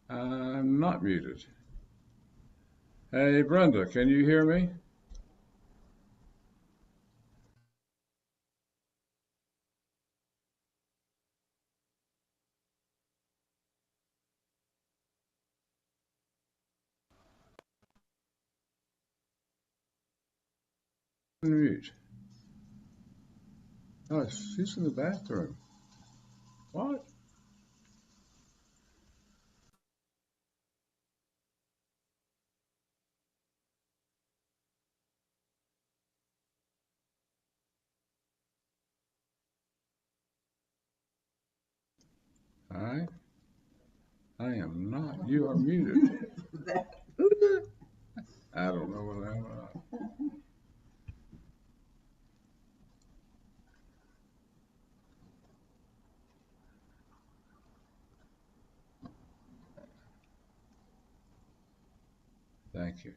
I'm not muted. Hey, Brenda, can you hear me? Mute. Oh, she's in the bathroom. What? All right. I am not. You are muted. I don't know what happened. Thank you.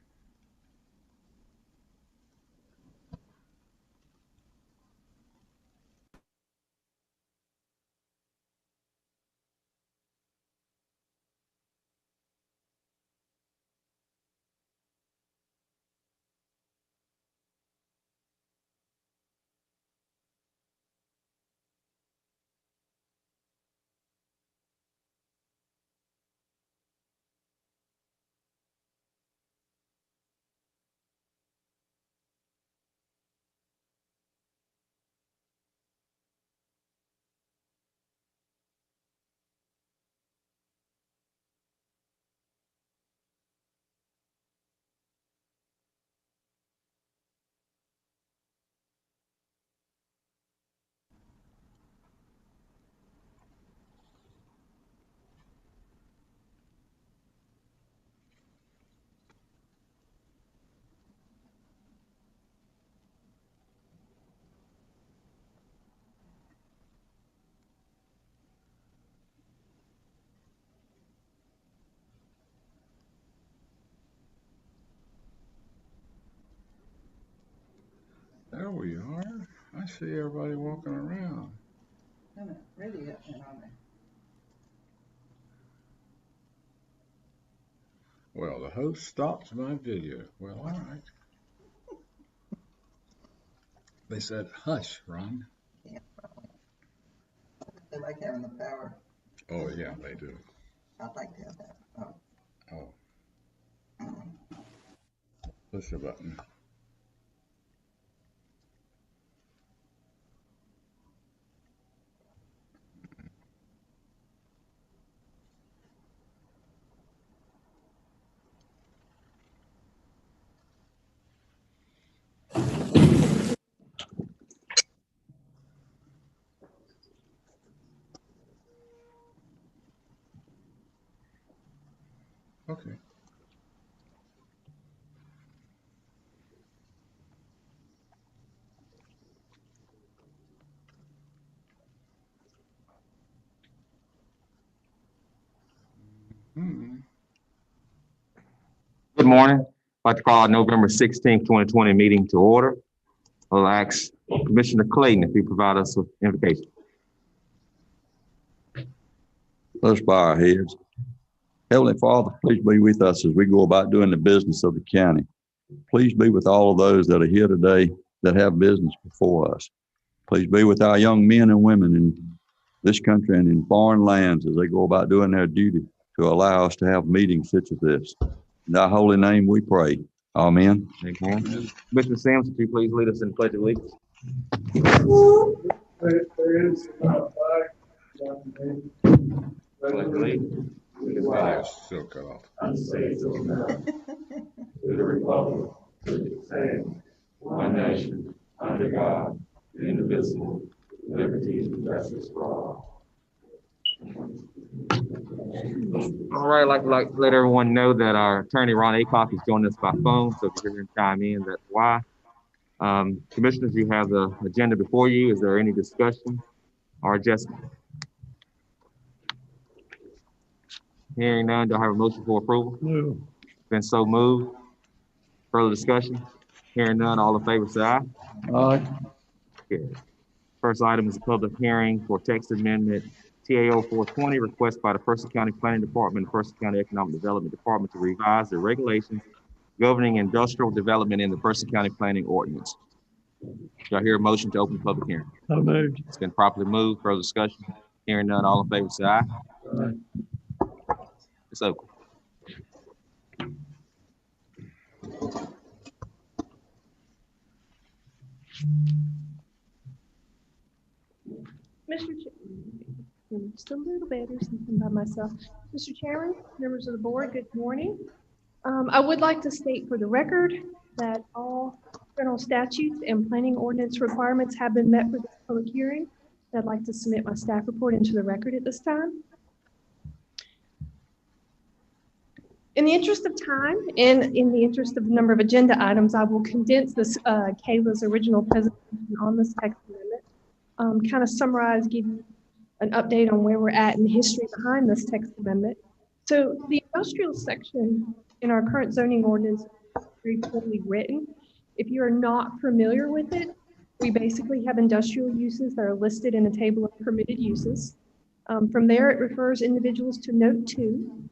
There we are. I see everybody walking around. Really upset on me. Well, the host stopped my video. Well, all right. They said, hush, Ron. Yeah, they like having the power. Oh, yeah, they do. I'd like to have that. Oh. Oh, push a button. Okay. Hmm. Good morning. I'd like to call November 16th, 2020 meeting to order. I'll ask Commissioner Clayton if he provide us with invocation. Let's bow our heads. Heavenly Father, please be with us as we go about doing the business of the county. Please be with all of those that are here today that have business before us. Please be with our young men and women in this country and in foreign lands as they go about doing their duty to allow us to have meetings such as this. In thy holy name we pray. Amen. Amen. Commissioner Sims, would you please lead us in the Pledge of Allegiance? Pledge of Allegiance. Yeah, still cut off. To the republic, which stands one nation, under God, indivisible, liberty and justice for all. All right, I'd like to let everyone know that our attorney, Ron Acock, is joining us by phone, so if you hear him chime in, that's why. Commissioners, you have the agenda before you. Is there any discussion or adjustment? Hearing none, do I have a motion for approval? No. Been so moved. Further discussion? Hearing none, all in favor say aye. Aye. Okay. First item is a public hearing for text amendment TAO 420, request by the Percy County Planning Department and Percy County Economic Development Department to revise the regulations governing industrial development in the Percy County Planning Ordinance. Do I hear a motion to open the public hearing? So moved. It's been properly moved. Further discussion? Hearing none, all in favor say aye. It's open. Just a little better since I'm by myself. Mr. Chairman, members of the board, good morning. I would like to state for the record that all general statutes and planning ordinance requirements have been met for this public hearing. I'd like to submit my staff report into the record at this time. In the interest of time and in the interest of the number of agenda items, I will condense this Kayla's original presentation on this text amendment, kind of summarize, give you an update on where we're at in the history behind this text amendment. So the industrial section in our current zoning ordinance is very poorly written. If you are not familiar with it, we basically have industrial uses that are listed in a table of permitted uses. From there, it refers individuals to Note 2.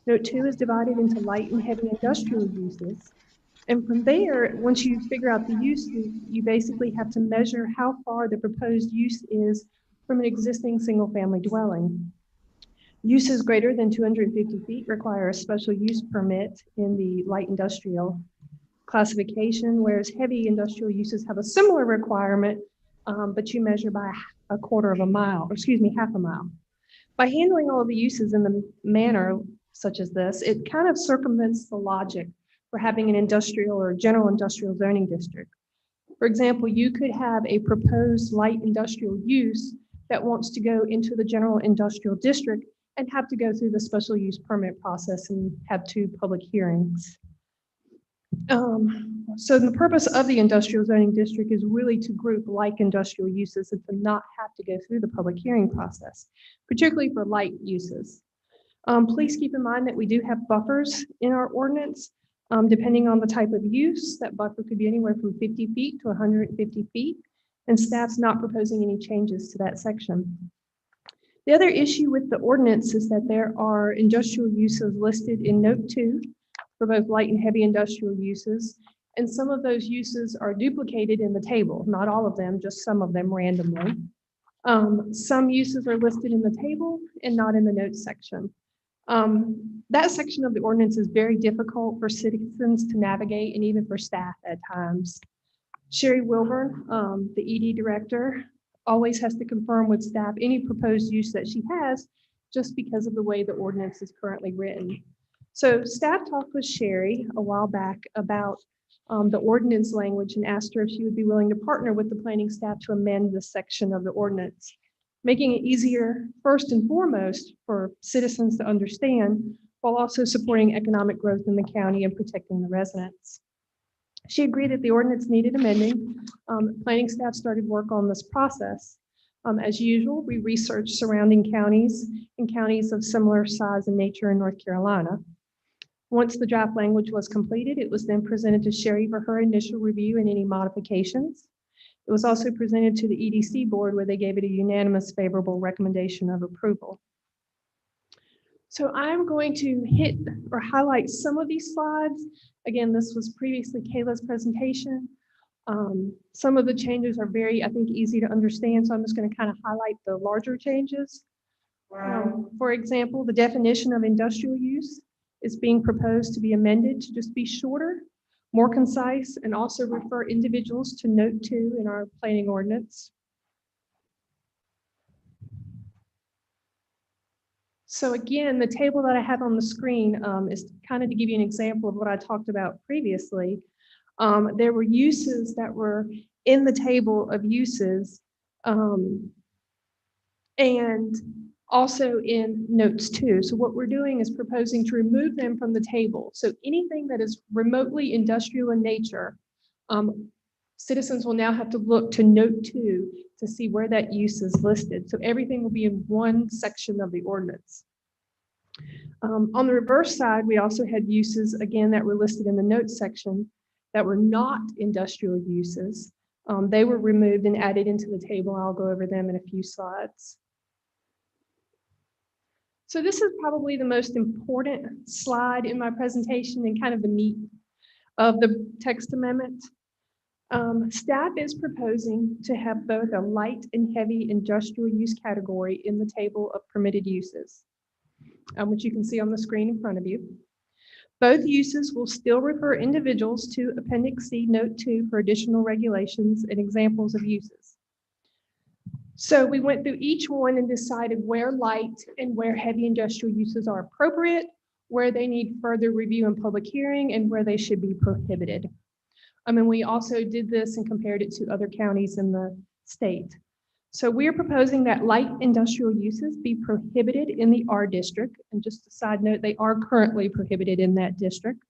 Note 2 is divided into light and heavy industrial uses. And from there, once you figure out the use, you basically have to measure how far the proposed use is from an existing single-family dwelling. Uses greater than 250 feet require a special use permit in the light industrial classification, whereas heavy industrial uses have a similar requirement, but you measure by a quarter of a mile, or excuse me, half a mile. By handling all of the uses in the manner such as this, it kind of circumvents the logic for having an industrial or general industrial zoning district. For example, you could have a proposed light industrial use that wants to go into the general industrial district and have to go through the special use permit process and have 2 public hearings. So the purpose of the industrial zoning district is really to group like industrial uses and to not have to go through the public hearing process, particularly for light uses. Please keep in mind that we do have buffers in our ordinance. Depending on the type of use, that buffer could be anywhere from 50 feet to 150 feet, and staff's not proposing any changes to that section. The other issue with the ordinance is that there are industrial uses listed in Note 2 for both light and heavy industrial uses, and some of those uses are duplicated in the table, not all of them, just some of them randomly. Some uses are listed in the table and not in the notes section. That section of the ordinance is very difficult for citizens to navigate and even for staff at times. Sherry Wilburn, the ED director, always has to confirm with staff any proposed use that she has just because of the way the ordinance is currently written. So staff talked with Sherry a while back about the ordinance language and asked her if she would be willing to partner with the planning staff to amend this section of the ordinance, making it easier, first and foremost, for citizens to understand, while also supporting economic growth in the county and protecting the residents. She agreed that the ordinance needed amending. Planning staff started work on this process. As usual, we researched surrounding counties and counties of similar size and nature in North Carolina. Once the draft language was completed, it was then presented to Sherry for her initial review and any modifications. It was also presented to the EDC board where they gave it a unanimous favorable recommendation of approval. So I'm going to hit or highlight some of these slides. Again, this was previously Kayla's presentation. Some of the changes are very, I think, easy to understand. So I'm just going to kind of highlight the larger changes. For example, the definition of industrial use is being proposed to be amended to just be shorter, more concise, and also refer individuals to Note 2 in our planning ordinance. So again, the table that I have on the screen is kind of to give you an example of what I talked about previously. There were uses that were in the table of uses and also in Notes 2. So what we're doing is proposing to remove them from the table. So anything that is remotely industrial in nature, citizens will now have to look to Note 2 to see where that use is listed. So everything will be in one section of the ordinance. On the reverse side, we also had uses, again, that were listed in the notes section that were not industrial uses. They were removed and added into the table. I'll go over them in a few slides. So this is probably the most important slide in my presentation and kind of the meat of the text amendment. Staff is proposing to have both a light and heavy industrial use category in the table of permitted uses, which you can see on the screen in front of you. Both uses will still refer individuals to Appendix C, Note 2 for additional regulations and examples of uses. So we went through each one and decided where light and where heavy industrial uses are appropriate, where they need further review and public hearing, and where they should be prohibited. And we also did this and compared it to other counties in the state. So we are proposing that light industrial uses be prohibited in the R district. And just a side note, they are currently prohibited in that district.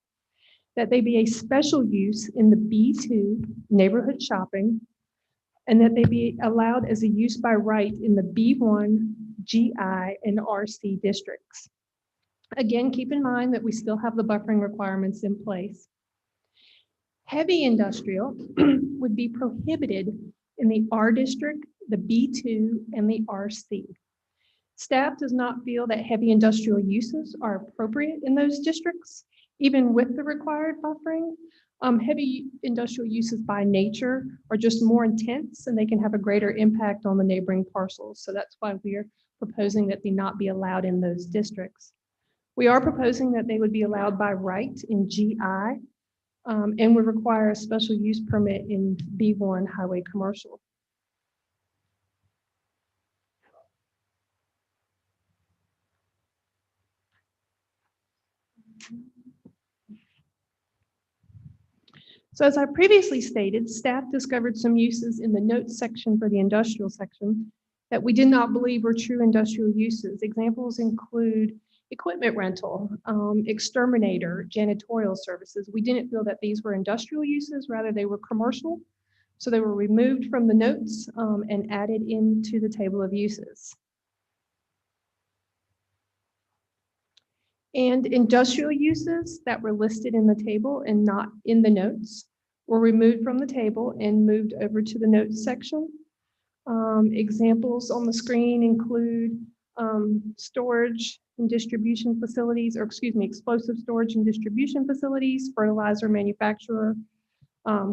That they be a special use in the B2 neighborhood shopping, and that they be allowed as a use by right in the B1, GI, and RC districts. Again, keep in mind that we still have the buffering requirements in place. Heavy industrial would be prohibited in the R district, the B2, and the RC. Staff does not feel that heavy industrial uses are appropriate in those districts, even with the required buffering. Heavy industrial uses by nature are just more intense and they can have a greater impact on the neighboring parcels. So that's why we are proposing that they not be allowed in those districts. We are proposing that they would be allowed by right in GI and would require a special use permit in B1 highway commercial. So as I previously stated, staff discovered some uses in the notes section for the industrial section that we did not believe were true industrial uses. Examples include equipment rental, exterminator, janitorial services. We didn't feel that these were industrial uses, rather they were commercial. So they were removed from the notes and added into the table of uses. And industrial uses that were listed in the table and not in the notes were removed from the table and moved over to the notes section. Examples on the screen include storage and distribution facilities, or excuse me, explosive storage and distribution facilities, fertilizer manufacturer,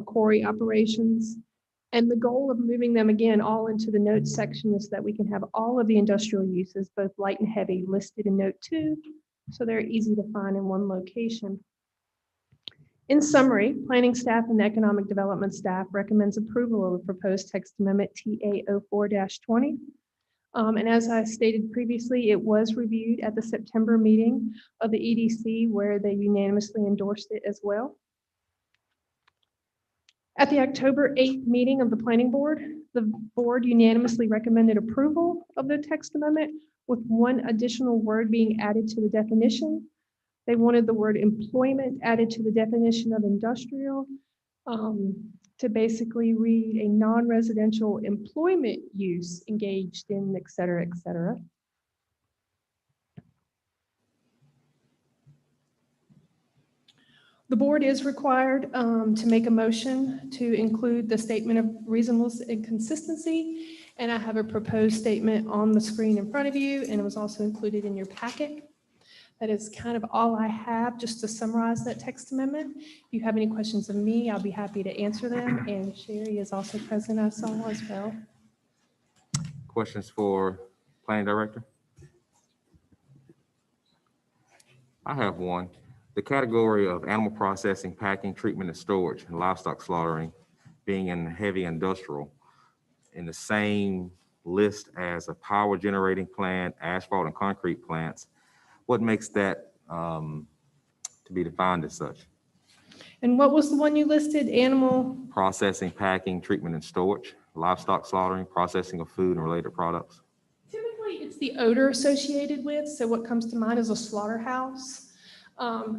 quarry operations. And the goal of moving them again all into the notes section is that we can have all of the industrial uses, both light and heavy, listed in note 2. So they're easy to find in one location. In summary, planning staff and economic development staff recommends approval of the proposed text amendment TA04-20. And as I stated previously, it was reviewed at the September meeting of the EDC where they unanimously endorsed it as well. At the October 8th meeting of the planning board, the board unanimously recommended approval of the text amendment with one additional word being added to the definition. They wanted the word employment added to the definition of industrial to basically read a non-residential employment use engaged in, et cetera, et cetera. The board is required to make a motion to include the statement of reasonableness and consistency. And I have a proposed statement on the screen in front of you, and it was also included in your packet. That is kind of all I have just to summarize that text amendment. If you have any questions of me, I'll be happy to answer them. And Sherry is also present, I saw as well. Questions for planning director? I have one. The category of animal processing, packing, treatment, and storage, and livestock slaughtering being in heavy industrial in the same list as a power generating plant, asphalt and concrete plants, what makes that to be defined as such? And what was the one you listed? Animal processing, packing, treatment, and storage, livestock slaughtering, processing of food and related products. Typically, it's the odor associated with. So what comes to mind is a slaughterhouse.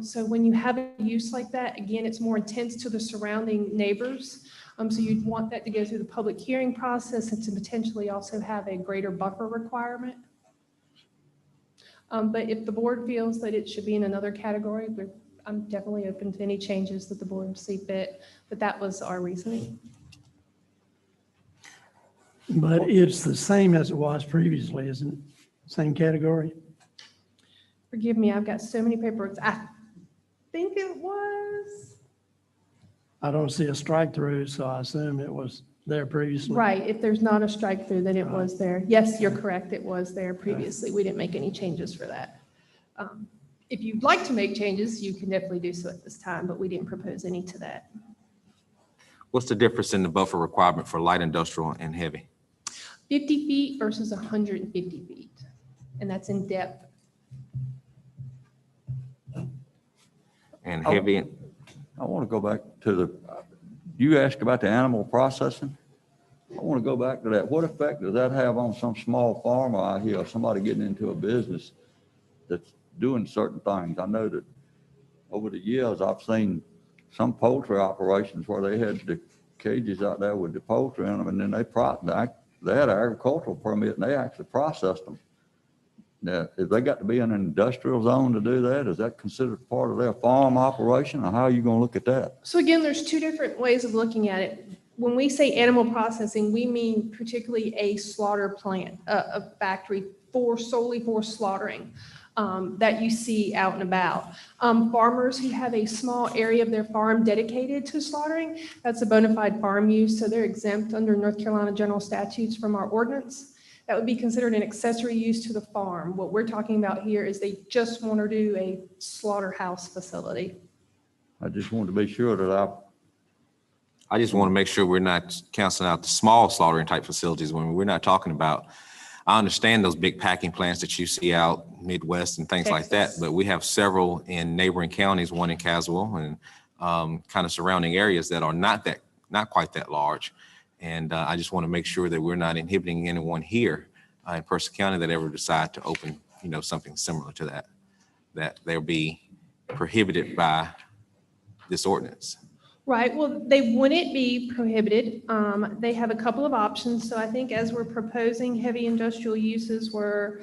So when you have a use like that, again, it's more intense to the surrounding neighbors. So you'd want that to go through the public hearing process and to potentially also have a greater buffer requirement. But if the board feels that it should be in another category, I'm definitely open to any changes that the board see fit, but that was our reasoning. But it's the same as it was previously, isn't it? Same category? Forgive me, I've got so many paperwork. I think it was, I don't see a strike through, so I assume it was there previously. right, if there's not a strike through, then it was there. Yes, you're correct, it was there previously. We didn't make any changes for that. If you'd like to make changes, you can definitely do so at this time, but we didn't propose any to that. What's the difference in the buffer requirement for light industrial and heavy? 50 feet versus 150 feet, and that's in depth. And Oh. heavy, I want to go back to you asked about the animal processing. I want to go back to that. What effect does that have on some small farmer out here, or somebody getting into a business that's doing certain things? I know that over the years, I've seen some poultry operations where they had the cages out there with the poultry in them, and then they had an agricultural permit, and they actually processed them. Now, if they got to be in an industrial zone to do that, is that considered part of their farm operation, or how are you going to look at that? So again, there's two different ways of looking at it. When we say animal processing, we mean particularly a slaughter plant, a factory solely for slaughtering that you see out and about. Farmers who have a small area of their farm dedicated to slaughtering, that's a bona fide farm use, so they're exempt under North Carolina general statutes from our ordinance. That would be considered an accessory use to the farm. What we're talking about here is they just want to do a slaughterhouse facility. I just wanted to be sure that I just want to make sure we're not canceling out the small slaughtering type facilities when we're not talking about. I understand those big packing plants that you see out Midwest and things like that, Texas. but we have several in neighboring counties, one in Caswell and kind of surrounding areas that are not quite that large. And I just want to make sure that we're not inhibiting anyone here in Percy County that ever decide to open, something similar to that they'll be prohibited by this ordinance. Right, well, they wouldn't be prohibited. They have a couple of options. So I think as we're proposing, heavy industrial uses were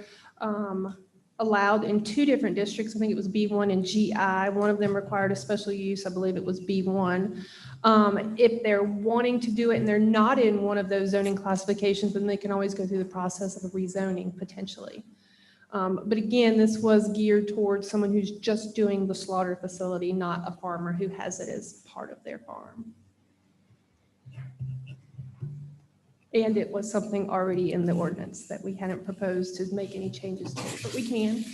allowed in two different districts. I think it was B1 and GI. One of them required a special use. I believe it was B1. If they're wanting to do it and they're not in one of those zoning classifications, then they can always go through the process of rezoning potentially. But again, this was geared towards someone who's just doing the slaughter facility, not a farmer who has it as part of their farm. And it was something already in the ordinance that we hadn't proposed to make any changes to, but we can.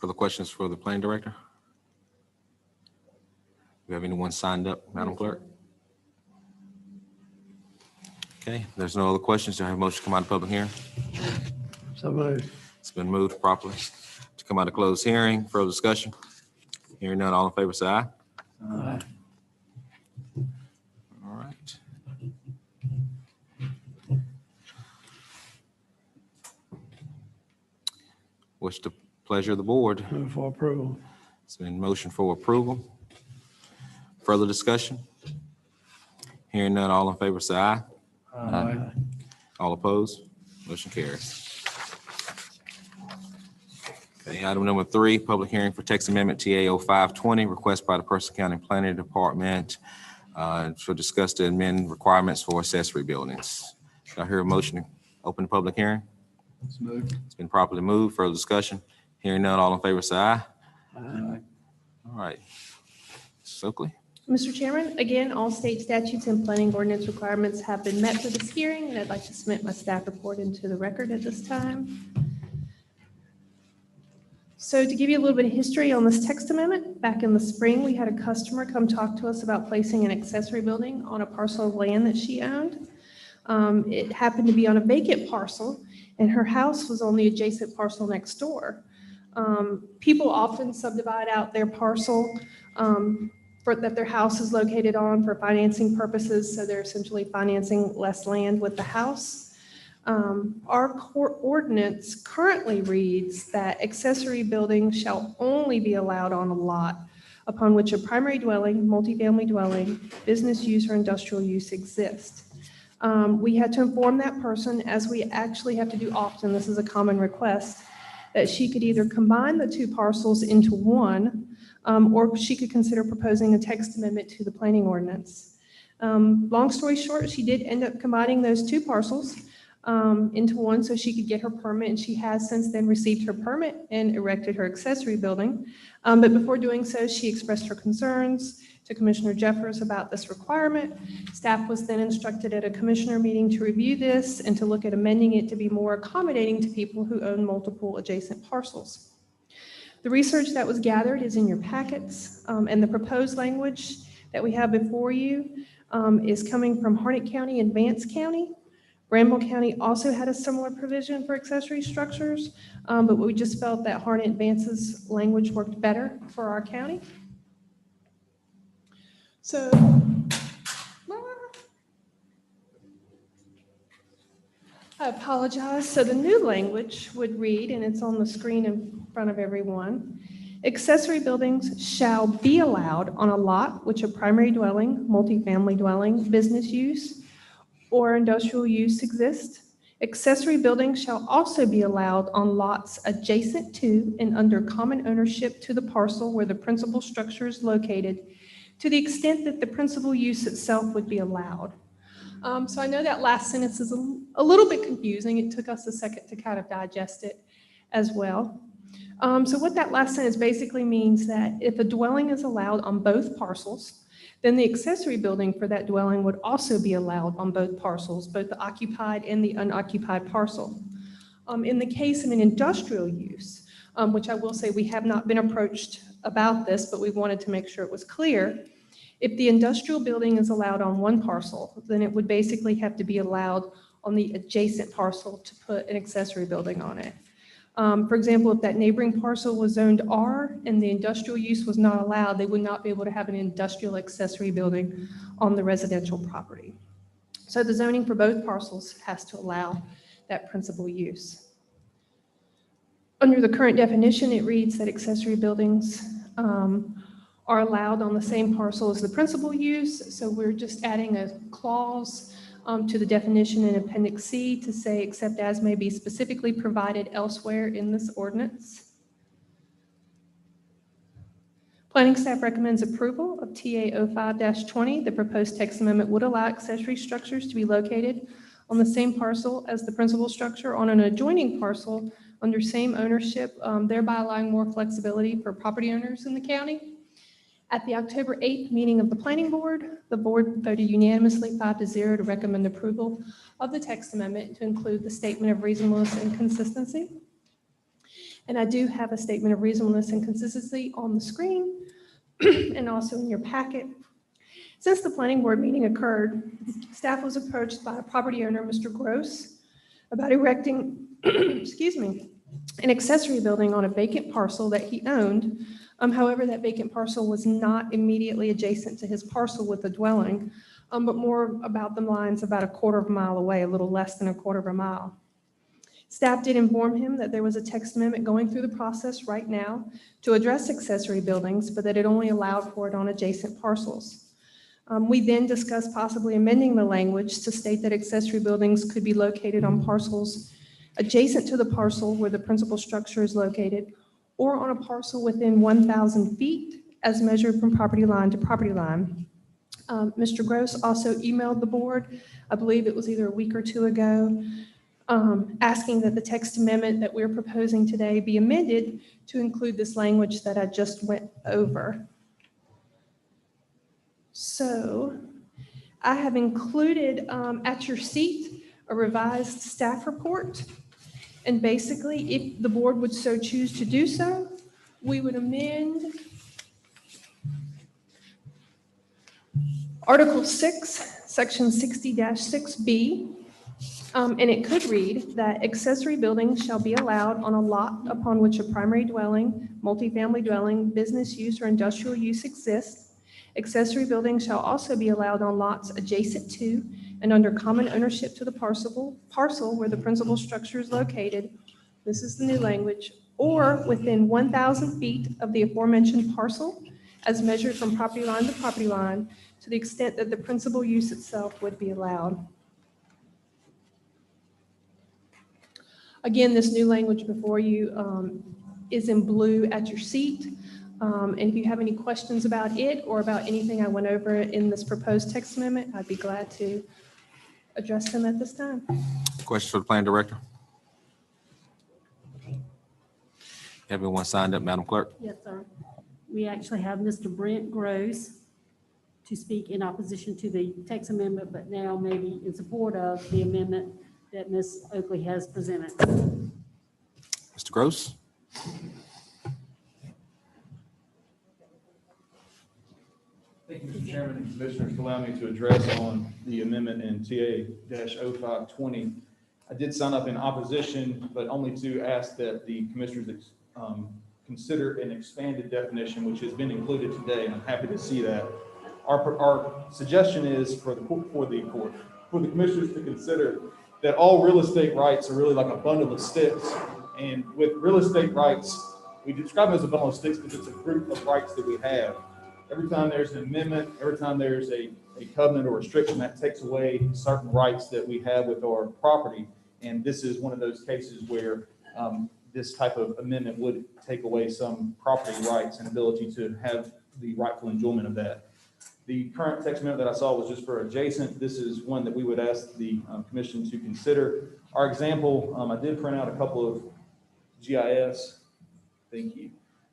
Further questions for the planning director? Do we have anyone signed up, Madam Clerk? Okay, there's no other questions. Do I have a motion to come out of public hearing? So moved. It's been moved properly to come out of closed hearing. Further discussion? Hearing none, all in favor, say aye. Aye. All right. What's the pleasure of the board? Move for approval. It's been motion for approval. Further discussion? Hearing none, all in favor, say aye. Aye. All opposed? Motion carries. Okay, item number 3, public hearing for text amendment TA 0520, request by the Percy County Planning Department to discuss the amend requirements for accessory buildings. Do I hear a motion to open the public hearing? It's been properly moved. Further discussion? Hearing none, all in favor, say aye. Aye. All right. Stokely. Mr. Chairman, again, all state statutes and planning ordinance requirements have been met for this hearing, and I'd like to submit my staff report into the record at this time. So to give you a little bit of history on this text amendment, back in the spring, we had a customer come talk to us about placing an accessory building on a parcel of land that she owned. It happened to be on a vacant parcel, and her house was on the adjacent parcel next door. People often subdivide out their parcel that their house is located on for financing purposes, so they're essentially financing less land with the house. Our court ordinance currently reads that accessory buildings shall only be allowed on a lot upon which a primary dwelling, multifamily dwelling, business use, or industrial use exist. We had to inform that person, as we actually have to do often, this is a common request, that she could either combine the two parcels into one, or she could consider proposing a text amendment to the planning ordinance. Long story short, she did end up combining those two parcels into one so she could get her permit, and she has since then received her permit and erected her accessory building. But before doing so, she expressed her concerns to Commissioner Jeffers about this requirement. Staff was then instructed at a commissioner meeting to review this and to look at amending it to be more accommodating to people who own multiple adjacent parcels. The research that was gathered is in your packets, and the proposed language that we have before you is coming from Harnett County and Vance County. Bramble County also had a similar provision for accessory structures, but we just felt that Harnett and Vance's language worked better for our county. So, I apologize. So the new language would read, and it's on the screen in front of everyone, accessory buildings shall be allowed on a lot which a primary dwelling, multifamily dwelling, business use, or industrial use exist. Accessory buildings shall also be allowed on lots adjacent to and under common ownership to the parcel where the principal structure is located, to the extent that the principal use itself would be allowed. So I know that last sentence is a little bit confusing. It took us a second to kind of digest it as well. So what that last sentence basically means that if a dwelling is allowed on both parcels, then the accessory building for that dwelling would also be allowed on both parcels, both the occupied and the unoccupied parcel. In the case of an industrial use, which I will say we have not been approached about this, but we wanted to make sure it was clear. If the industrial building is allowed on one parcel, then it would basically have to be allowed on the adjacent parcel to put an accessory building on it. For example, if that neighboring parcel was zoned R and the industrial use was not allowed, they would not be able to have an industrial accessory building on the residential property. So the zoning for both parcels has to allow that principal use. Under the current definition, it reads that accessory buildings are allowed on the same parcel as the principal use. So we're just adding a clause to the definition in Appendix C to say, except as may be specifically provided elsewhere in this ordinance. Planning staff recommends approval of TA 05-20. The proposed text amendment would allow accessory structures to be located on the same parcel as the principal structure on an adjoining parcel under same ownership, thereby allowing more flexibility for property owners in the county. At the October 8th meeting of the Planning Board, the board voted unanimously 5-0 to recommend approval of the text amendment to include the statement of reasonableness and consistency. And I do have a statement of reasonableness and consistency on the screen and also in your packet. Since the Planning Board meeting occurred, staff was approached by a property owner, Mr. Gross, about erecting, excuse me, an accessory building on a vacant parcel that he owned. However, that vacant parcel was not immediately adjacent to his parcel with the dwelling, but more about the lines about a quarter of a mile away, a little less than a quarter of a mile. Staff did inform him that there was a text amendment going through the process right now to address accessory buildings, but that it only allowed for it on adjacent parcels. We then discussed possibly amending the language to state that accessory buildings could be located on parcels adjacent to the parcel where the principal structure is located, or on a parcel within 1,000 feet as measured from property line to property line. Mr. Gross also emailed the board, I believe it was either a week or two ago, asking that the text amendment that we're proposing today be amended to include this language that I just went over. So I have included at your seat a revised staff report. And basically, if the board would so choose to do so, we would amend Article 6, Section 60-6B, and it could read that accessory buildings shall be allowed on a lot upon which a primary dwelling, multifamily dwelling, business use, or industrial use exists. Accessory buildings shall also be allowed on lots adjacent to and under common ownership to the parcel where the principal structure is located. This is the new language, or within 1,000 feet of the aforementioned parcel as measured from property line to property line to the extent that the principal use itself would be allowed. Again, this new language before you is in blue at your seat. And if you have any questions about it or about anything I went over in this proposed text amendment, I'd be glad to address them at this time. Questions for the plan director? Everyone signed up, Madam Clerk? Yes, sir. We actually have Mr. Brent Gross to speak in opposition to the text amendment, but now maybe in support of the amendment that Ms. Oakley has presented. Mr. Gross? Thank you, Mr. Chairman and Commissioners, for allowing me to address on the amendment in TA-0520. I did sign up in opposition, but only to ask that the Commissioners consider an expanded definition, which has been included today, and I'm happy to see that. Our suggestion is for the Commissioners to consider that all real estate rights are really like a bundle of sticks. And with real estate rights, we describe them as a bundle of sticks because it's a group of rights that we have. Every time there's an amendment, every time there's a covenant or restriction, that takes away certain rights that we have with our property. And this is one of those cases where this type of amendment would take away some property rights and ability to have the rightful enjoyment of that. The current text amendment that I saw was just for adjacent. This is one that we would ask the commission to consider. Our example, I did print out a couple of GIS. Thank you.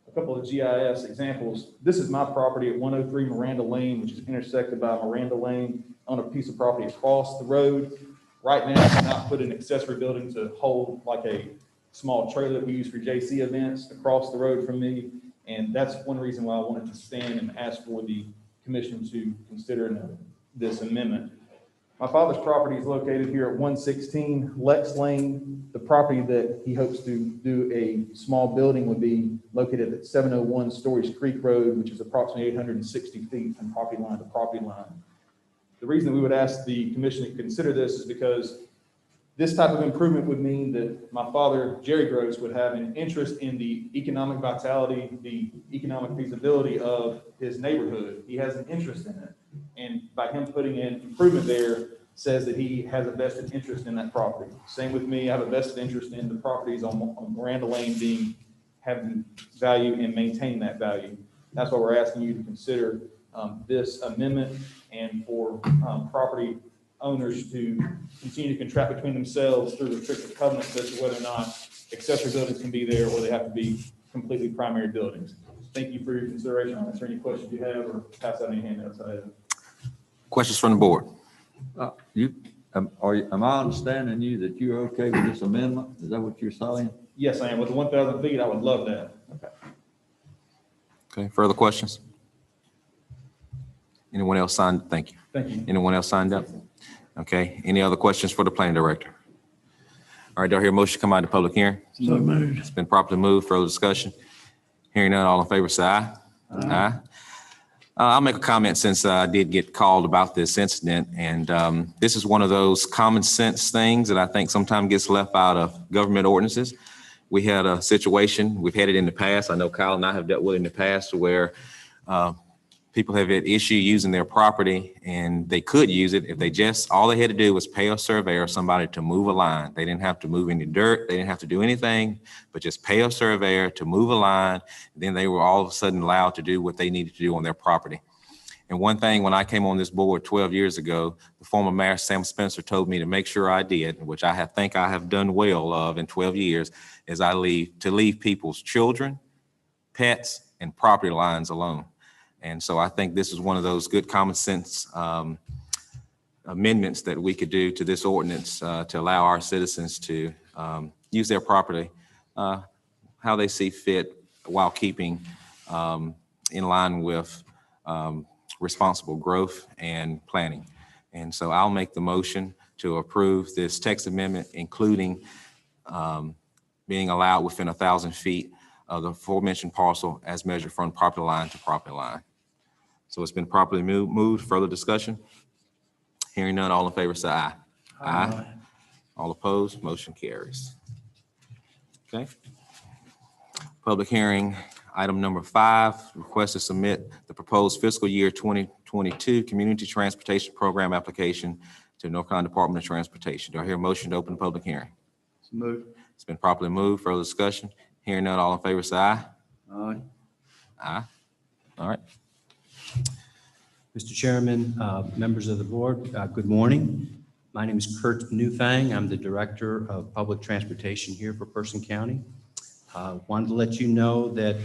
A couple of GIS examples. This is my property at 103 Miranda Lane, which is intersected by Miranda Lane on a piece of property across the road. Right now, I cannot put an accessory building to hold like a small trailer that we use for JC events across the road from me. And that's one reason why I wanted to stand and ask for the commission to consider this amendment. My father's property is located here at 116 Lex Lane. The property that he hopes to do a small building would be located at 701 Stories Creek Road, which is approximately 860 feet from property line to property line. The reason that we would ask the commission to consider this is because this type of improvement would mean that my father, Jerry Gross, would have an interest in the economic vitality, the economic feasibility of his neighborhood. He has an interest in it. And by him putting in improvement there says that he has a vested interest in that property. Same with me, I have a vested interest in the properties on Miranda Lane having value and maintaining that value. That's why we're asking you to consider this amendment and for property owners to continue to contract between themselves through restrictive covenants as to whether or not accessory buildings can be there or they have to be completely primary buildings. Thank you for your consideration. I'll answer any questions you have or pass out any handouts I have. Questions from the board? Am I understanding you that you're okay with this amendment? Is that what you're saying? Yes, I am. With the 1,000 feet, I would love that. Okay, further questions? Anyone else signed? Thank you. Thank you. Anyone else signed up? Okay, any other questions for the planning director? All right, do I hear a motion to come out of public hearing? So moved. It's been properly moved. Further discussion? Hearing none, all in favor, say aye. Aye. I'll make a comment since I did get called about this incident. And this is one of those common sense things that I think sometimes gets left out of government ordinances. We had a situation, we've had it in the past. I know Kyle and I have dealt with it in the past where people have had issue using their property and they could use it if they all they had to do was pay a surveyor or somebody to move a line. They didn't have to move any dirt. They didn't have to do anything, but just pay a surveyor to move a line. Then they were all of a sudden allowed to do what they needed to do on their property. And one thing, when I came on this board 12 years ago, the former mayor, Sam Spencer, told me to make sure I did, which I think I have done well of in 12 years, is to leave people's children, pets, and property lines alone. And so I think this is one of those good common sense amendments that we could do to this ordinance to allow our citizens to use their property how they see fit while keeping in line with responsible growth and planning. And so I'll make the motion to approve this text amendment, including being allowed within 1,000 feet of the aforementioned parcel as measured from property line to property line. So it's been properly moved. Further discussion? Hearing none, all in favor say aye. Aye. All opposed, motion carries. Okay. Public hearing, item number 5, request to submit the proposed fiscal year 2022 Community Transportation Program application to North Carolina Department of Transportation. Do I hear a motion to open the public hearing? Move. It's been properly moved. Further discussion? Hearing none, all in favor say aye. Aye. Aye. All right. Mr. Chairman, members of the board, good morning. My name is Kurt Newfang. I'm the Director of Public Transportation here for Person County. Wanted to let you know that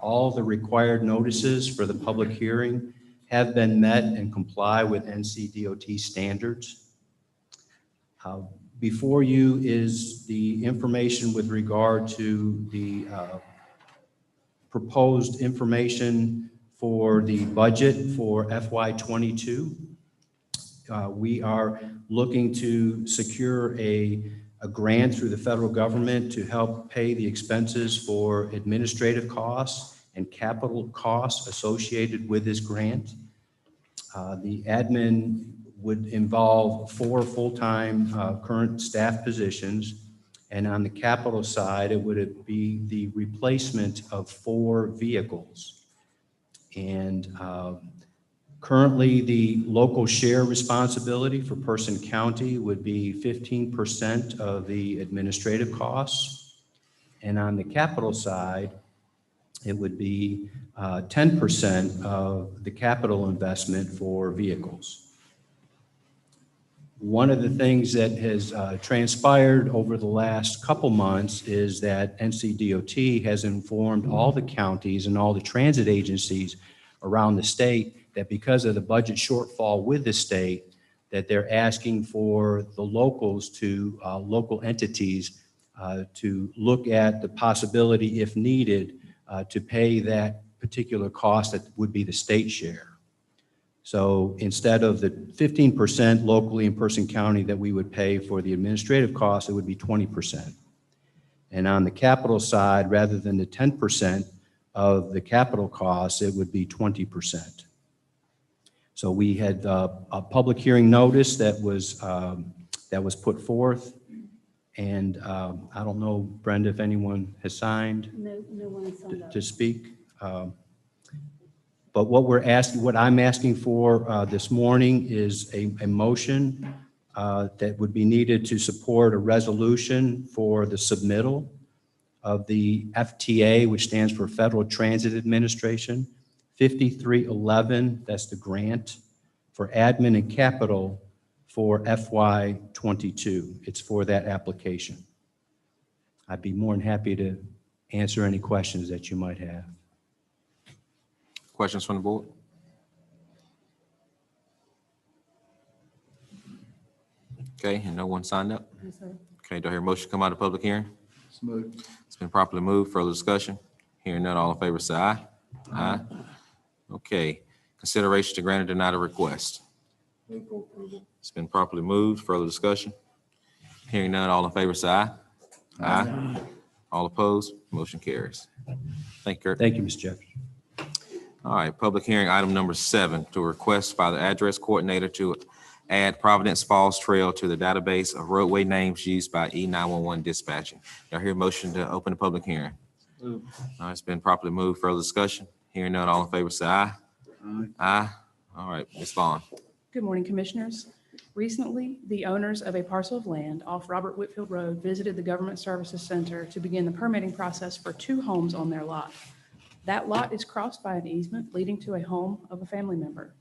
all the required notices for the public hearing have been met and comply with NCDOT standards. Before you is the information with regard to the proposed information for the budget for FY22. We are looking to secure a grant through the federal government to help pay the expenses for administrative costs and capital costs associated with this grant. The admin would involve 4 full-time current staff positions, and on the capital side, it would be the replacement of 4 vehicles. And currently, the local share responsibility for Person County would be 15% of the administrative costs. And on the capital side, it would be 10% of the capital investment for vehicles. One of the things that has transpired over the last couple months is that NCDOT has informed all the counties and all the transit agencies around the state that because of the budget shortfall with the state, that they're asking for the locals to, local entities to look at the possibility, if needed, to pay that particular cost that would be the state share. So instead of the 15% locally in Person County that we would pay for the administrative costs, it would be 20%. And on the capital side, rather than the 10% of the capital costs, it would be 20%. So we had a public hearing notice that was put forth. And I don't know, Brenda, if anyone has signed No one has signed up. to speak. But what I'm asking for this morning is a motion that would be needed to support a resolution for the submittal of the FTA, which stands for Federal Transit Administration, 5311, that's the grant for admin and capital for FY22. It's for that application. I'd be more than happy to answer any questions that you might have. Questions from the board? Okay, and no one signed up? Yes, sir. Okay, do I hear a motion to come out of public hearing? Smooth. It's been properly moved. Further discussion? Hearing none, all in favor say aye. Aye. Okay, consideration to grant or deny the request. It's been properly moved. Further discussion? Hearing none, all in favor say aye. Aye. All opposed? Motion carries. Thank you, Kurt. Thank you, Mr. Jefferson. All right, public hearing item number 7, to request by the address coordinator to add Providence Falls Trail to the database of roadway names used by E911 dispatching. Do I hear a motion to open the public hearing? All right, it's been properly moved. Further discussion? Hearing none, all in favor say aye. Aye. Aye. All right, Ms. Vaughn. Good morning, Commissioners. Recently, the owners of a parcel of land off Robert Whitfield Road visited the Government Services Center to begin the permitting process for 2 homes on their lot. That lot is crossed by an easement leading to a home of a family member.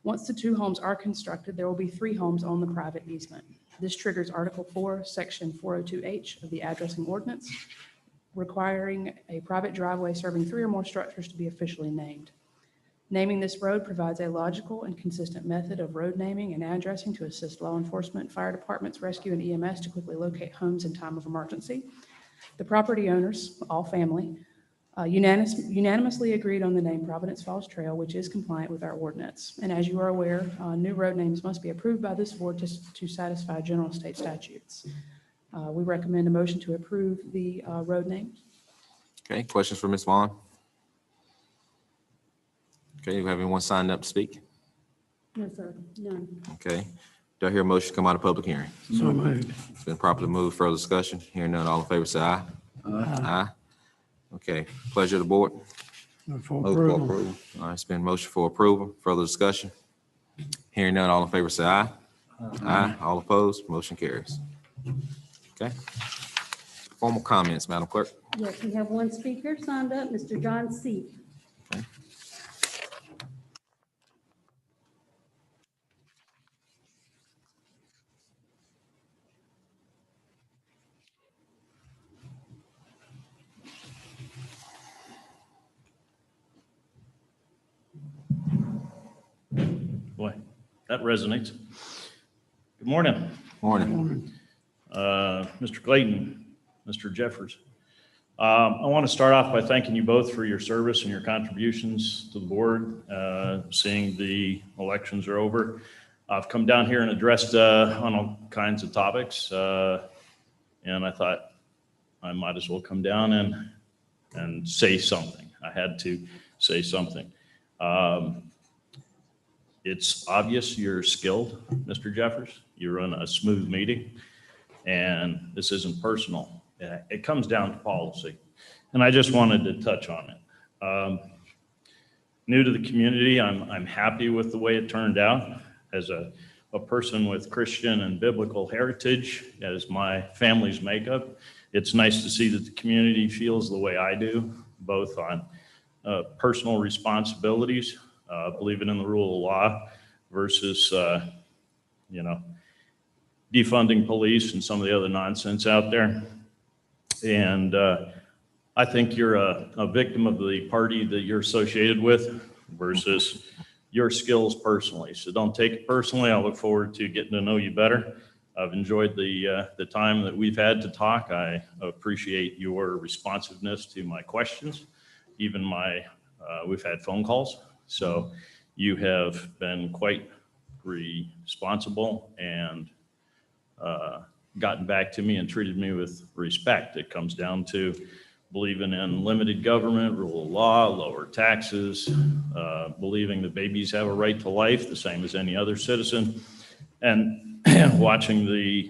Once the 2 homes are constructed, there will be 3 homes on the private easement. This triggers Article 4, Section 402H of the addressing ordinance, requiring a private driveway serving 3 or more structures to be officially named. Naming this road provides a logical and consistent method of road naming and addressing to assist law enforcement, fire departments, rescue, and EMS to quickly locate homes in time of emergency. The property owners, all family, unanimously agreed on the name Providence Falls Trail, which is compliant with our ordinance. And as you are aware, new road names must be approved by this board to satisfy general state statutes. We recommend a motion to approve the road names. Okay, questions for Ms. Vaughn? Okay, do we have anyone signed up to speak? No, sir, none. Okay, do I hear a motion to come out of public hearing? So moved. It's been properly moved. Further discussion? Hearing none, all in favor say aye. Aye. Okay, pleasure of the board. Move for Move for approval. approval. All right, it's been motion for approval. Further discussion? Hearing none, all in favor say aye. Aye. All opposed? Motion carries. Okay. Formal comments, Madam Clerk. Yes, we have one speaker signed up, Mr. John Seep. that resonates. Good morning. Morning. Mr. Clayton, Mr. Jeffers. I want to start off by thanking you both for your service and your contributions to the board, seeing the elections are over. I've come down here and addressed on all kinds of topics, and I thought I might as well come down and say something. I had to say something. It's obvious you're skilled, Mr. Jeffers. You run a smooth meeting, and this isn't personal. It comes down to policy, and I just wanted to touch on it. New to the community, I'm happy with the way it turned out. As a person with Christian and biblical heritage as my family's makeup, it's nice to see that the community feels the way I do, both on personal responsibilities, believing in the rule of law versus, defunding police and some of the other nonsense out there. And I think you're a victim of the party that you're associated with versus your skills personally. So don't take it personally. I look forward to getting to know you better. I've enjoyed the time that we've had to talk. I appreciate your responsiveness to my questions, even we've had phone calls. So you have been quite responsible and gotten back to me and treated me with respect. It comes down to believing in limited government, rule of law, lower taxes, believing that babies have a right to life, the same as any other citizen, and watching the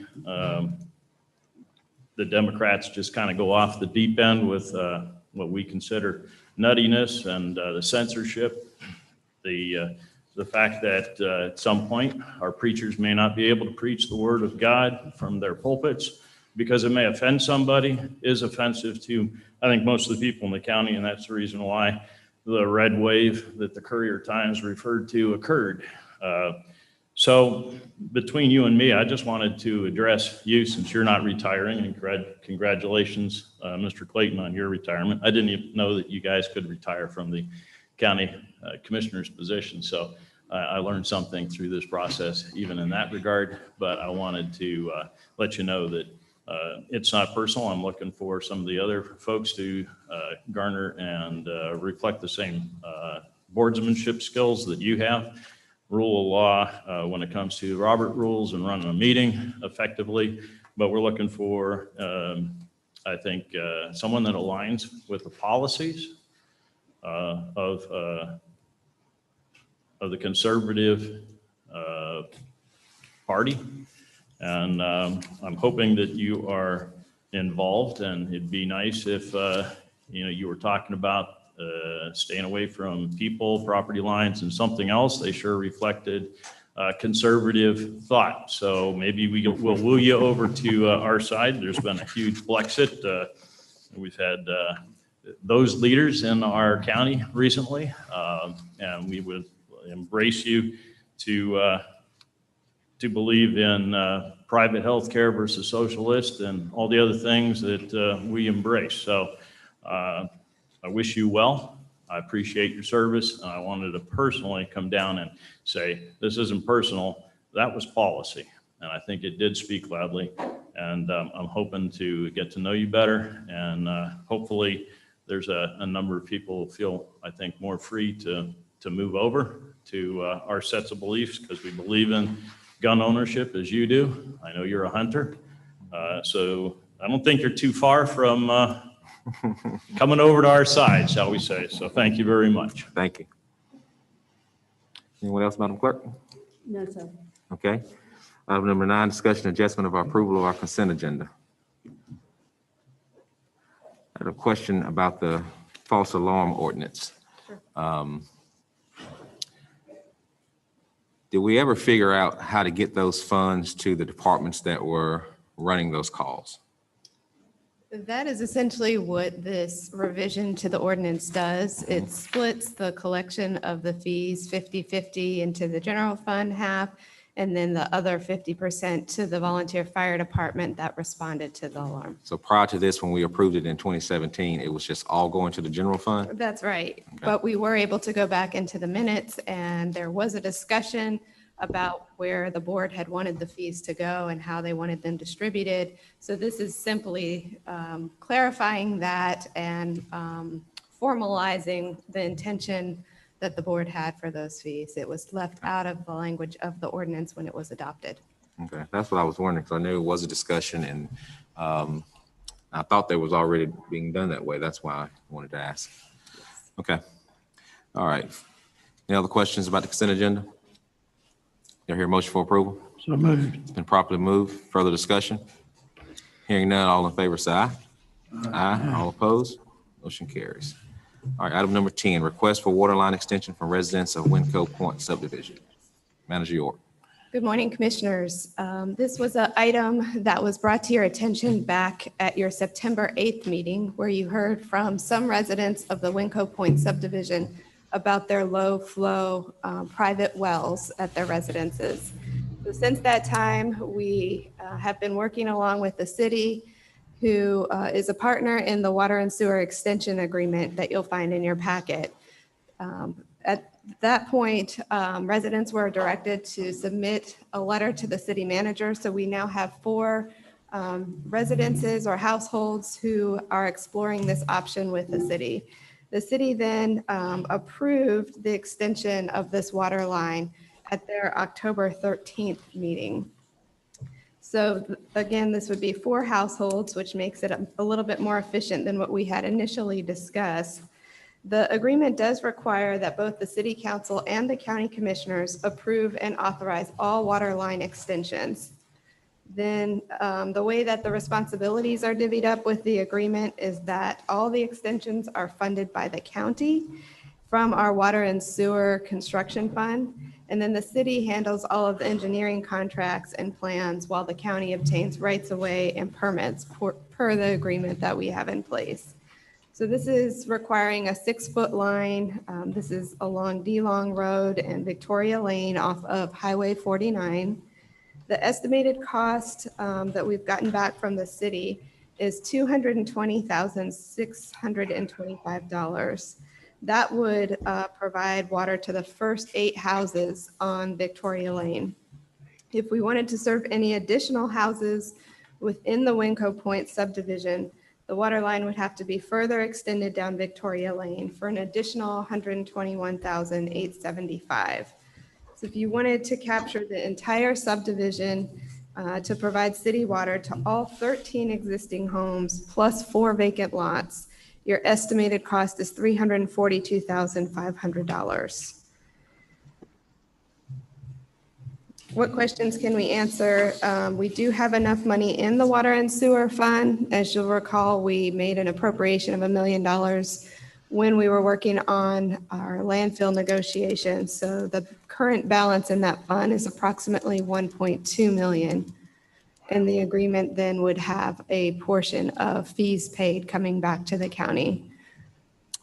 Democrats just kind of go off the deep end with what we consider nuttiness and the censorship, the fact that at some point our preachers may not be able to preach the word of God from their pulpits because it may offend somebody, is offensive to, I think, most of the people in the county, and that's the reason why the red wave that the Courier-Times referred to occurred. So between you and me, I just wanted to address you since you're not retiring, and congratulations, Mr. Clayton, on your retirement. I didn't even know that you guys could retire from the county commissioner's position. So I learned something through this process, even in that regard, but I wanted to let you know that it's not personal. I'm looking for some of the other folks to garner and reflect the same boardsmanship skills that you have. Rule of law when it comes to Robert rules and running a meeting effectively, but we're looking for, I think, someone that aligns with the policies of the conservative party. And I'm hoping that you are involved, and it'd be nice if, you were talking about staying away from people, property lines, and something else. They sure reflected conservative thought. So maybe we'll woo you over to our side. There's been a huge Blexit. We've had those leaders in our county recently, and we would embrace you to believe in private health care versus socialist and all the other things that we embrace. So I wish you well. I appreciate your service. And I wanted to personally come down and say, this isn't personal. That was policy. And I think it did speak loudly. And I'm hoping to get to know you better. And hopefully there's a number of people who feel, I think, more free to move over to our sets of beliefs, because we believe in gun ownership as you do. I know you're a hunter. So I don't think you're too far from coming over to our side, shall we say. So thank you very much. Thank you. Anyone else, Madam Clerk? No, sir. Okay. Item number 9, discussion adjustment of our approval of our consent agenda. I had a question about the false alarm ordinance. Sure. Did we ever figure out how to get those funds to the departments that were running those calls? That is essentially what this revision to the ordinance does. It splits the collection of the fees 50-50 into the general fund half, and then the other 50% to the volunteer fire department that responded to the alarm. So prior to this, when we approved it in 2017, it was just all going to the general fund? That's right. But we were able to go back into the minutes, and there was a discussion about where the board had wanted the fees to go and how they wanted them distributed. So this is simply clarifying that and formalizing the intention that the board had for those fees. It was left out of the language of the ordinance when it was adopted. Okay, that's what I was wondering, because I knew it was a discussion, and I thought that was already being done that way. That's why I wanted to ask. Okay. All right. Any other questions about the consent agenda? You'll hear a motion for approval? So moved. It's been properly moved. Further discussion? Hearing none, all in favor, say aye. Aye. All opposed? Motion carries. All right, item number 10, request for water line extension from residents of Winco Point subdivision. Manager York. Good morning, Commissioners. This was an item that was brought to your attention back at your September 8th meeting, where you heard from some residents of the Winco Point subdivision about their low flow private wells at their residences. So since that time, we have been working along with the city, who is a partner in the water and sewer extension agreement that you'll find in your packet. At that point, residents were directed to submit a letter to the city manager. So we now have 4 residences or households who are exploring this option with the city. The city then approved the extension of this water line at their October 13th meeting. So again, this would be 4 households, which makes it a little bit more efficient than what we had initially discussed. The agreement does require that both the city council and the county commissioners approve and authorize all water line extensions. Then the way that the responsibilities are divvied up with the agreement is that all the extensions are funded by the county from our water and sewer construction fund. And then the city handles all of the engineering contracts and plans while the county obtains rights of way and permits per the agreement that we have in place. So this is requiring a 6-foot line. This is along D-Long Road and Victoria Lane off of Highway 49. The estimated cost that we've gotten back from the city is $220,625. That would provide water to the first 8 houses on Victoria Lane. If we wanted to serve any additional houses within the Winco Point subdivision, the water line would have to be further extended down Victoria Lane for an additional $121,875. So if you wanted to capture the entire subdivision to provide city water to all 13 existing homes plus 4 vacant lots, your estimated cost is $342,500. What questions can we answer? We do have enough money in the water and sewer fund. As you'll recall, we made an appropriation of $1 million when we were working on our landfill negotiations. So the current balance in that fund is approximately $1.2 million. And the agreement then would have a portion of fees paid coming back to the county.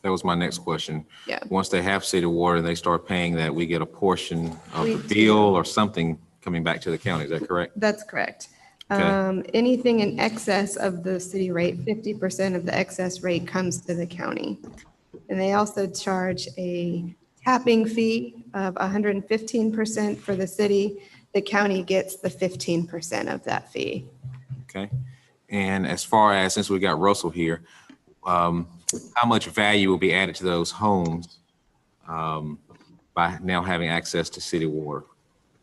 That was my next question. Yeah. Once they have city water and they start paying that, we get a portion of We the do. bill or something coming back to the county. Is that correct? That's correct. Okay. Anything in excess of the city rate, 50% of the excess rate comes to the county. And they also charge a tapping fee of 115% for the city. The county gets the 15% of that fee. Okay. And as far as, since we got Russell here, how much value will be added to those homes by now having access to city water?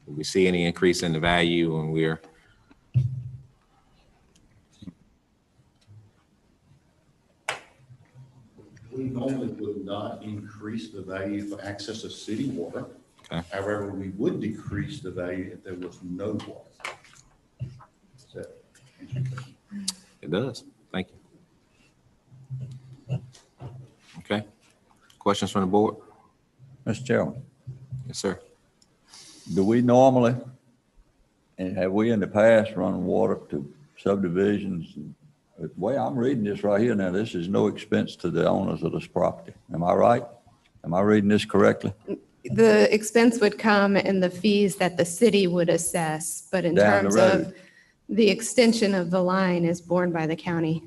Do we see any increase in the value when we're? We normally would not increase the value for access to city water. Okay. However, we would decrease the value if there was no water. Does that answer your question? It does. Thank you. Okay. Questions from the board? Mr. Chairman, Yes, sir. do we normally, and have we in the past run water to subdivisions? The way I'm reading this right here now, this is no expense to the owners of this property. Am I right? Am I reading this correctly? The expense would come in the fees that the city would assess, but in Down the terms road. of the extension of the line is borne by the county.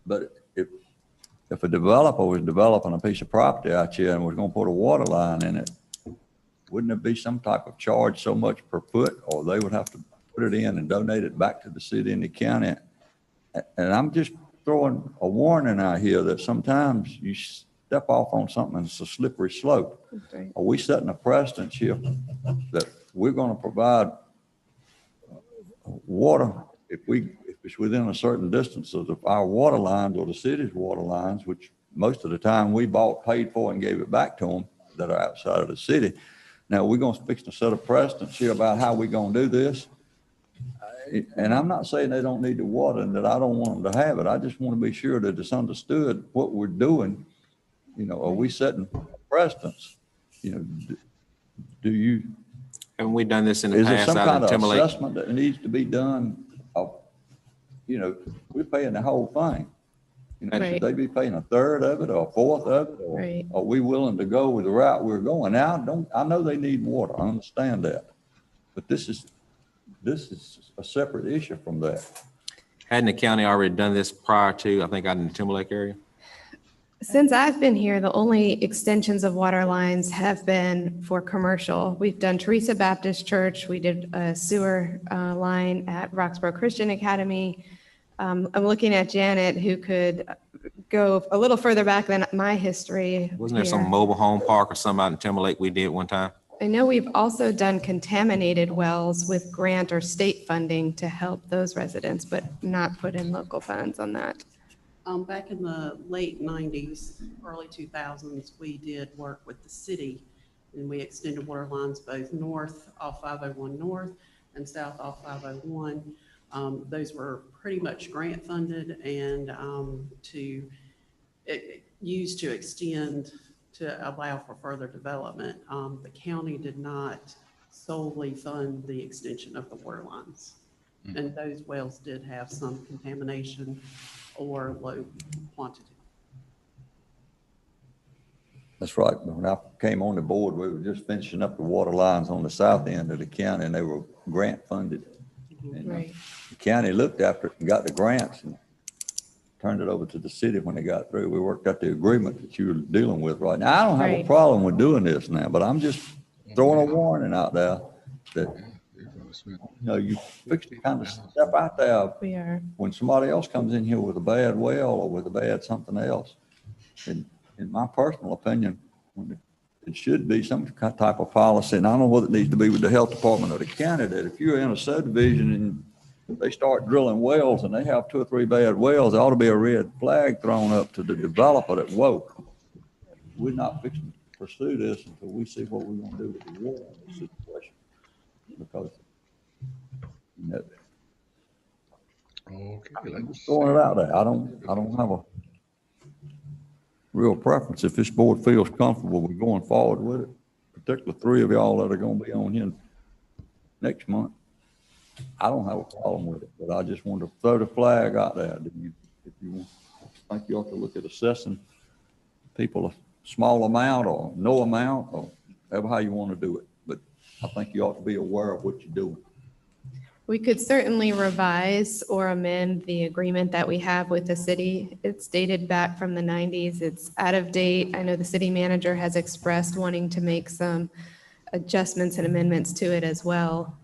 But if a developer was developing a piece of property out here and was gonna put a water line in it, wouldn't there be some type of charge so much per foot, or they would have to put it in and donate it back to the city and the county? And I'm just throwing a warning out here that sometimes you step off on something and it's a slippery slope. Right. Are we setting a precedent here that we're going to provide water if it's within a certain distance of our water lines or the city's water lines, which most of the time we bought, paid for, and gave it back to them that are outside of the city. Now, we're going to fix to set a precedent here about how we're going to do this. And I'm not saying they don't need the water and that I don't want them to have it. I just want to be sure that it's understood what we're doing. You know, are we setting precedents? You know, do you? Haven't we done this in the Is there past some out kind in of Timberlake? assessment that needs to be done? You know, we're paying the whole thing. You know, Right. should they be paying a third of it or a fourth of it? Or Right. are we willing to go with the route we're going? Now, I know they need water. I understand that. But this is a separate issue from that. Hadn't the county already done this prior to, I think, out in the Timberlake area? Since I've been here, the only extensions of water lines have been for commercial. We've done Teresa Baptist Church. We did a sewer line at Roxborough Christian Academy. I'm looking at Janet, who could go a little further back than my history. Wasn't there here. some mobile home park or something out in Timberlake we did one time? I know we've also done contaminated wells with grant or state funding to help those residents, but not put in local funds on that. Back in the late 90s, early 2000s, we did work with the city, and we extended water lines both north off 501 North and south off 501. Those were pretty much grant funded and used to extend to allow for further development. The county did not solely fund the extension of the water lines. And those wells did have some contamination or low quantity. That's right. When I came on the board, we were just finishing up the water lines on the south end of the county, and they were grant funded. And, Right. the county looked after it and got the grants and turned it over to the city when they got through. We worked out the agreement that you were dealing with right now. I don't have a Right. problem with doing this now, but I'm just throwing a warning out there that, you know, you fix to kind of step out there We are. when somebody else comes in here with a bad well or with a bad something else. And in my personal opinion, it should be some type of policy, and I don't know whether it needs to be with the health department or the county, that if you're in a subdivision and they start drilling wells and they have 2 or 3 bad wells, there ought to be a red flag thrown up to the developer that, whoa, we're not fixing to pursue this until we see what we're gonna do with the water in this situation. Because, you know, Okay, I'm let's just throwing it out there. I don't have a real preference. If this board feels comfortable with going forward with it, particularly 3 of y'all that are gonna be on here next month, I don't have a problem with it, but I just want to throw the flag out there. If you think you ought to look at assessing people a small amount or no amount, or however how you want to do it. But I think you ought to be aware of what you're doing. We could certainly revise or amend the agreement that we have with the city. It's dated back from the 90s. It's out of date. I know the city manager has expressed wanting to make some adjustments and amendments to it as well.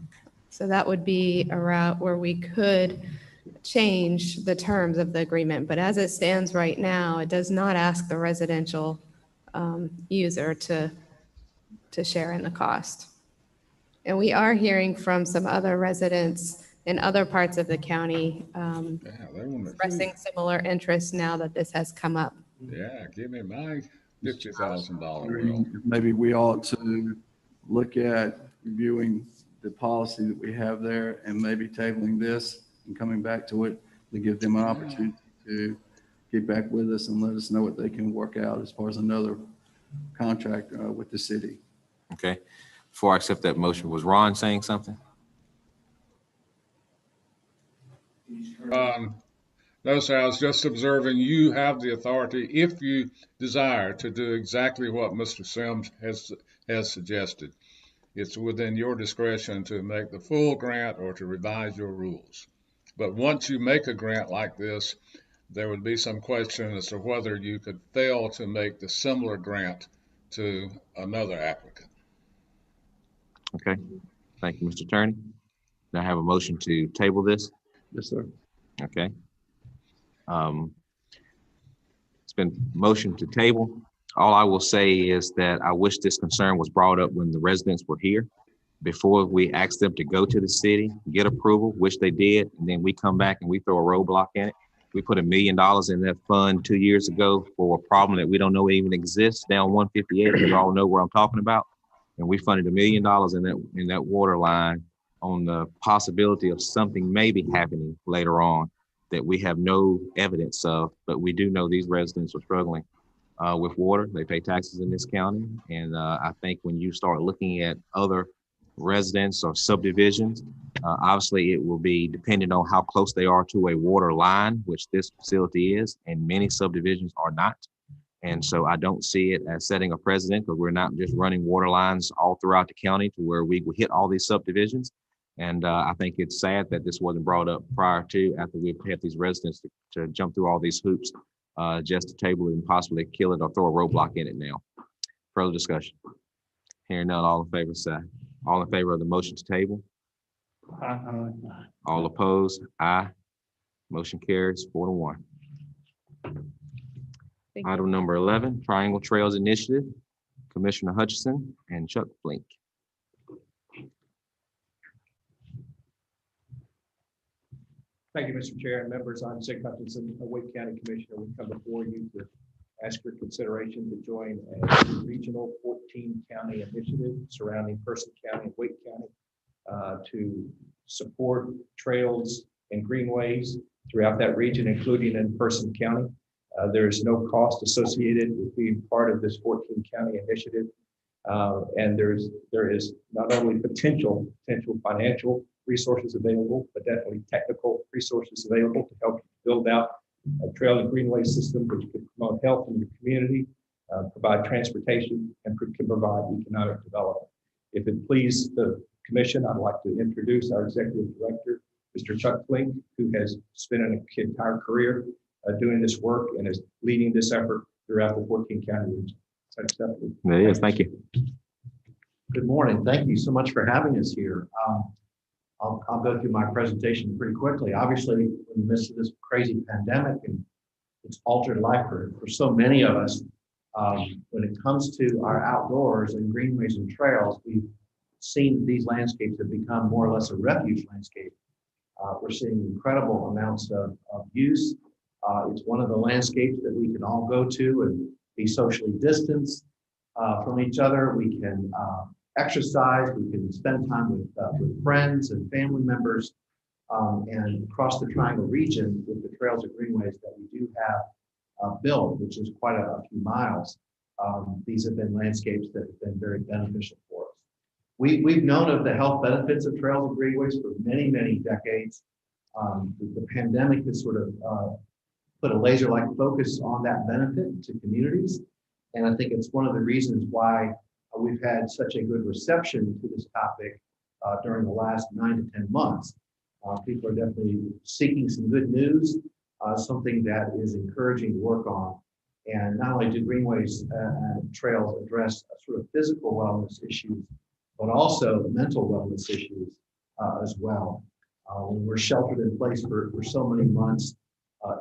So that would be a route where we could change the terms of the agreement. But as it stands right now, it does not ask the residential user to share in the cost. And we are hearing from some other residents in other parts of the county expressing similar interests now that this has come up. Yeah, give me my $50,000 well. Maybe we ought to look at reviewing the policy that we have there and maybe tabling this and coming back to it to give them an opportunity to get back with us and let us know what they can work out as far as another contract with the city. Okay. Before I accept that motion, was Ron saying something? No, sir, I was just observing you have the authority, if you desire, to do exactly what Mr. Sims has suggested. It's within your discretion to make the full grant or to revise your rules. But once you make a grant like this, there would be some question as to whether you could fail to make the similar grant to another applicant. Okay, thank you, Mr. Attorney. Now I have a motion to table this. Yes, sir. Okay. It's been motioned to table. All I will say is that I wish this concern was brought up when the residents were here before we asked them to go to the city, get approval, which they did, and then we come back and we throw a roadblock in it. We put $1 million in that fund 2 years ago for a problem that we don't know even exists down 158. You all know where I'm talking about. And we funded $1 million in that water line on the possibility of something maybe happening later on that we have no evidence of, but we do know these residents are struggling with water. They pay taxes in this county. And I think when you start looking at other residents or subdivisions, obviously it will be dependent on how close they are to a water line, which this facility is, and many subdivisions are not. And so I don't see it as setting a precedent, because we're not just running water lines all throughout the county to where we will hit all these subdivisions. And I think it's sad that this wasn't brought up prior to, after we've had these residents to jump through all these hoops just to table it and possibly kill it or throw a roadblock in it now. Further discussion. Hearing none, all in favor say aye. All in favor of the motion to table? All opposed? Aye. Motion carries 4-1. Item number 11, Triangle Trails Initiative, Commissioner Hutchison and Chuck Flink. Thank you, Mr. Chair and members. I'm Zach Hutchinson, a Wake County Commissioner. We come before you to ask for consideration to join a regional 14-county initiative surrounding Person County and Wake County to support trails and greenways throughout that region, including in Person County. There is no cost associated with being part of this 14-county initiative. And there is not only potential financial resources available, but definitely technical resources available to help build out a trail and greenway system which could promote health in your community, provide transportation, and can provide economic development. If it pleases the commission, I'd like to introduce our executive director, Mr. Chuck Flink, who has spent an entire career doing this work and is leading this effort throughout the 14-county region. There it is. Thank you. Good morning. Thank you so much for having us here. I'll go through my presentation pretty quickly. Obviously, in the midst of this crazy pandemic, and it's altered life for so many of us. When it comes to our outdoors and greenways and trails, we've seen these landscapes have become more or less a refuge landscape. We're seeing incredible amounts of use. It's one of the landscapes that we can all go to and be socially distanced from each other. We can exercise, we can spend time with friends and family members, and across the Triangle region with the trails and greenways that we do have built, which is quite a few miles. These have been landscapes that have been very beneficial for us. We've known of the health benefits of trails and greenways for many, many decades. The pandemic has sort of put a laser-like focus on that benefit to communities. And I think it's one of the reasons why we've had such a good reception to this topic during the last 9 to 10 months. People are definitely seeking some good news, something that is encouraging to work on. And not only do greenways and trails address sort of physical wellness issues, but also mental wellness issues as well. When we're sheltered in place for so many months,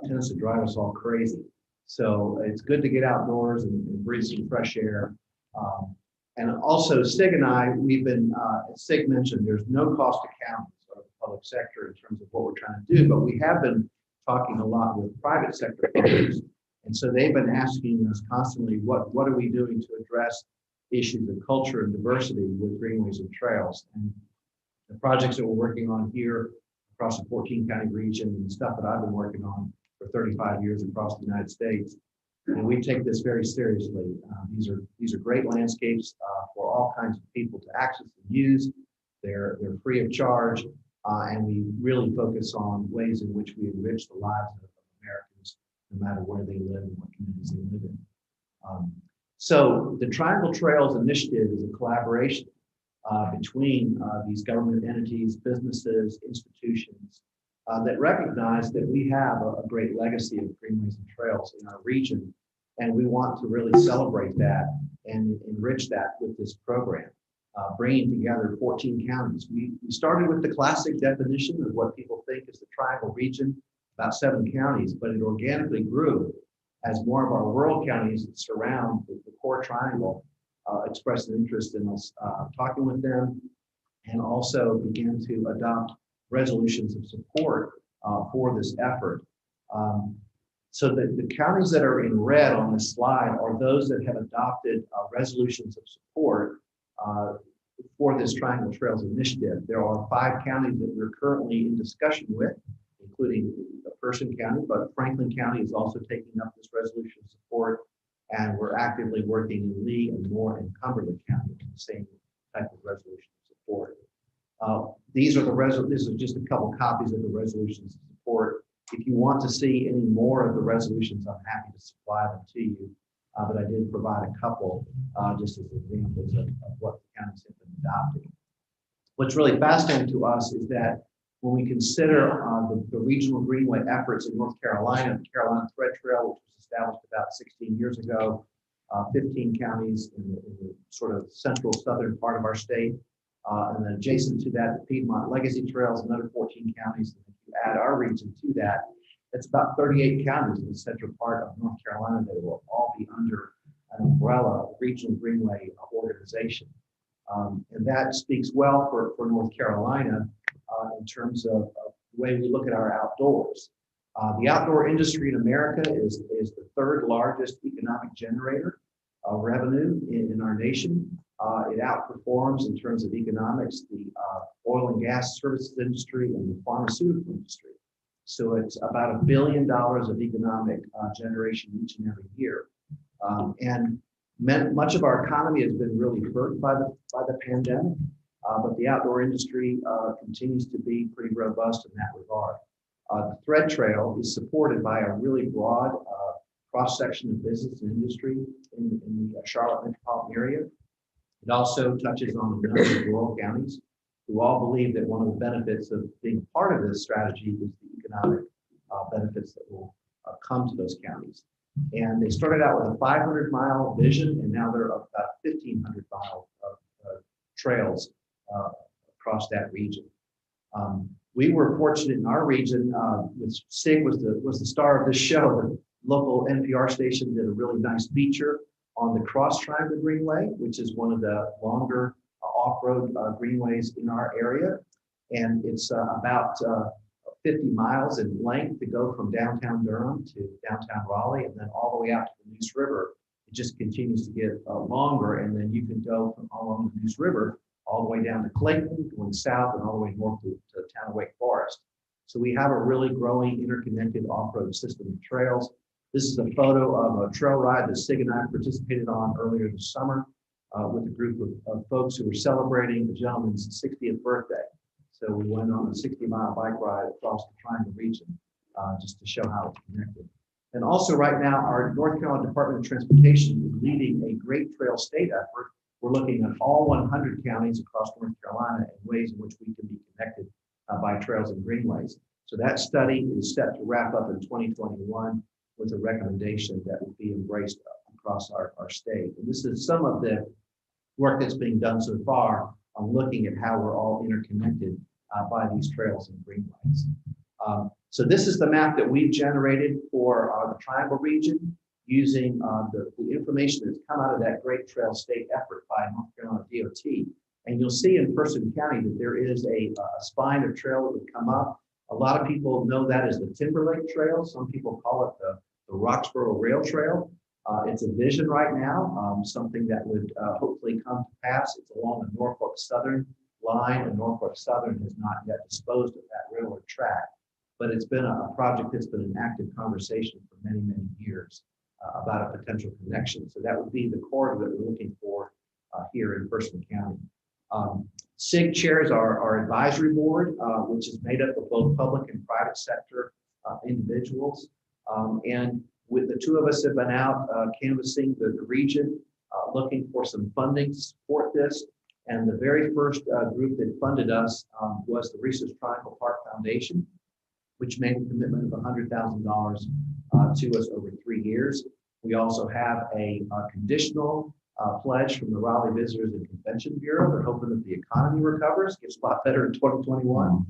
it tends to drive us all crazy. So it's good to get outdoors and breathe some fresh air. And also, Stig and I, we've been, as Stig mentioned, there's no cost to counties or the public sector in terms of what we're trying to do, but we have been talking a lot with private sector partners. And so they've been asking us constantly, what are we doing to address issues of culture and diversity with greenways and trails? And the projects that we're working on here across the 14-county region and stuff that I've been working on for 35 years across the United States. And we take this very seriously. These are great landscapes for all kinds of people to access and use. They're free of charge, and we really focus on ways in which we enrich the lives of Americans, no matter where they live and what communities they live in. So the Triangle Trails Initiative is a collaboration between these government entities, businesses, institutions that recognize that we have a great legacy of greenways and trails in our region, and we want to really celebrate that and enrich that with this program. bringing together 14 counties. We started with the classic definition of what people think is the Triangle region, about 7 counties, but it organically grew as more of our rural counties that surround the core triangle expressed an interest in us talking with them, and also began to adopt resolutions of support for this effort. So the counties that are in red on this slide are those that have adopted resolutions of support for this Triangle Trails initiative. There are 5 counties that we're currently in discussion with, including Person County, but Franklin County is also taking up this resolution of support, and we're actively working in Lee and Moore and Cumberland County on the same type of resolution of support. These are this is just a couple copies of the resolutions of support. If you want to see any more of the resolutions, I'm happy to supply them to you, but I did provide a couple just as examples of what the counties have been adopting. What's really fascinating to us is that when we consider the regional greenway efforts in North Carolina, the Carolina Thread Trail, which was established about 16 years ago, 15 counties in the sort of central southern part of our state, and then adjacent to that, the Piedmont Legacy Trails, another 14 counties. And if you add our region to that, it's about 38 counties in the central part of North Carolina that will all be under an umbrella regional greenway organization. And that speaks well for North Carolina in terms of the way we look at our outdoors. The outdoor industry in America is the 3rd largest economic generator of revenue in our nation. It outperforms in terms of economics the oil and gas services industry and the pharmaceutical industry. So it's about $1 billion of economic generation each and every year. And much of our economy has been really hurt by the pandemic, but the outdoor industry continues to be pretty robust in that regard. The Thread Trail is supported by a really broad cross-section of business and industry in the Charlotte metropolitan area. It also touches on a number of rural counties who all believe that one of the benefits of being part of this strategy is the economic benefits that will come to those counties. And they started out with a 500-mile vision, and now they're up about 1,500-mile trails across that region. We were fortunate in our region, which SIG was the star of this show. The local NPR station did a really nice feature on the Cross Triangle Greenway, which is one of the longer off-road greenways in our area. And it's about 50 miles in length to go from downtown Durham to downtown Raleigh, and then all the way out to the Neuse River. It just continues to get longer, and then you can go from all along the Neuse River all the way down to Clayton, going south, and all the way north to the town of Wake Forest. So we have a really growing interconnected off-road system of trails. This is a photo of a trail ride that SIG and I participated on earlier this summer with a group of folks who were celebrating the gentleman's 60th birthday. So we went on a 60-mile bike ride across the Triangle region just to show how it's connected. And also right now, our North Carolina Department of Transportation is leading a Great Trail State effort. We're looking at all 100 counties across North Carolina and ways in which we can be connected by trails and greenways. So that study is set to wrap up in 2021 with a recommendation that will be embraced across our state. And this is some of the work that's being done so far on looking at how we're all interconnected by these trails and greenways. So this is the map that we've generated for the Triangle region using the information that's come out of that Great Trail State effort by North Carolina DOT. And you'll see in Person County that there is a spine of trail that would come up. A lot of people know that as the Timberlake Trail. Some people call it the Roxborough Rail Trail. It's a vision right now, something that would hopefully come to pass. It's along the Norfolk Southern line, and Norfolk Southern has not yet disposed of that railroad track. But it's been a project that's been an active conversation for many, many years about a potential connection. So that would be the corridor that we're looking for here in Person County. SIG chairs our advisory board, which is made up of both public and private sector individuals. And with the two of us have been out canvassing the region, looking for some funding to support this. And the very first group that funded us was the Research Triangle Park Foundation, which made a commitment of $100,000 to us over 3 years. We also have a conditional pledge from the Raleigh Visitors and Convention Bureau. They're hoping that the economy recovers, gets a lot better in 2021.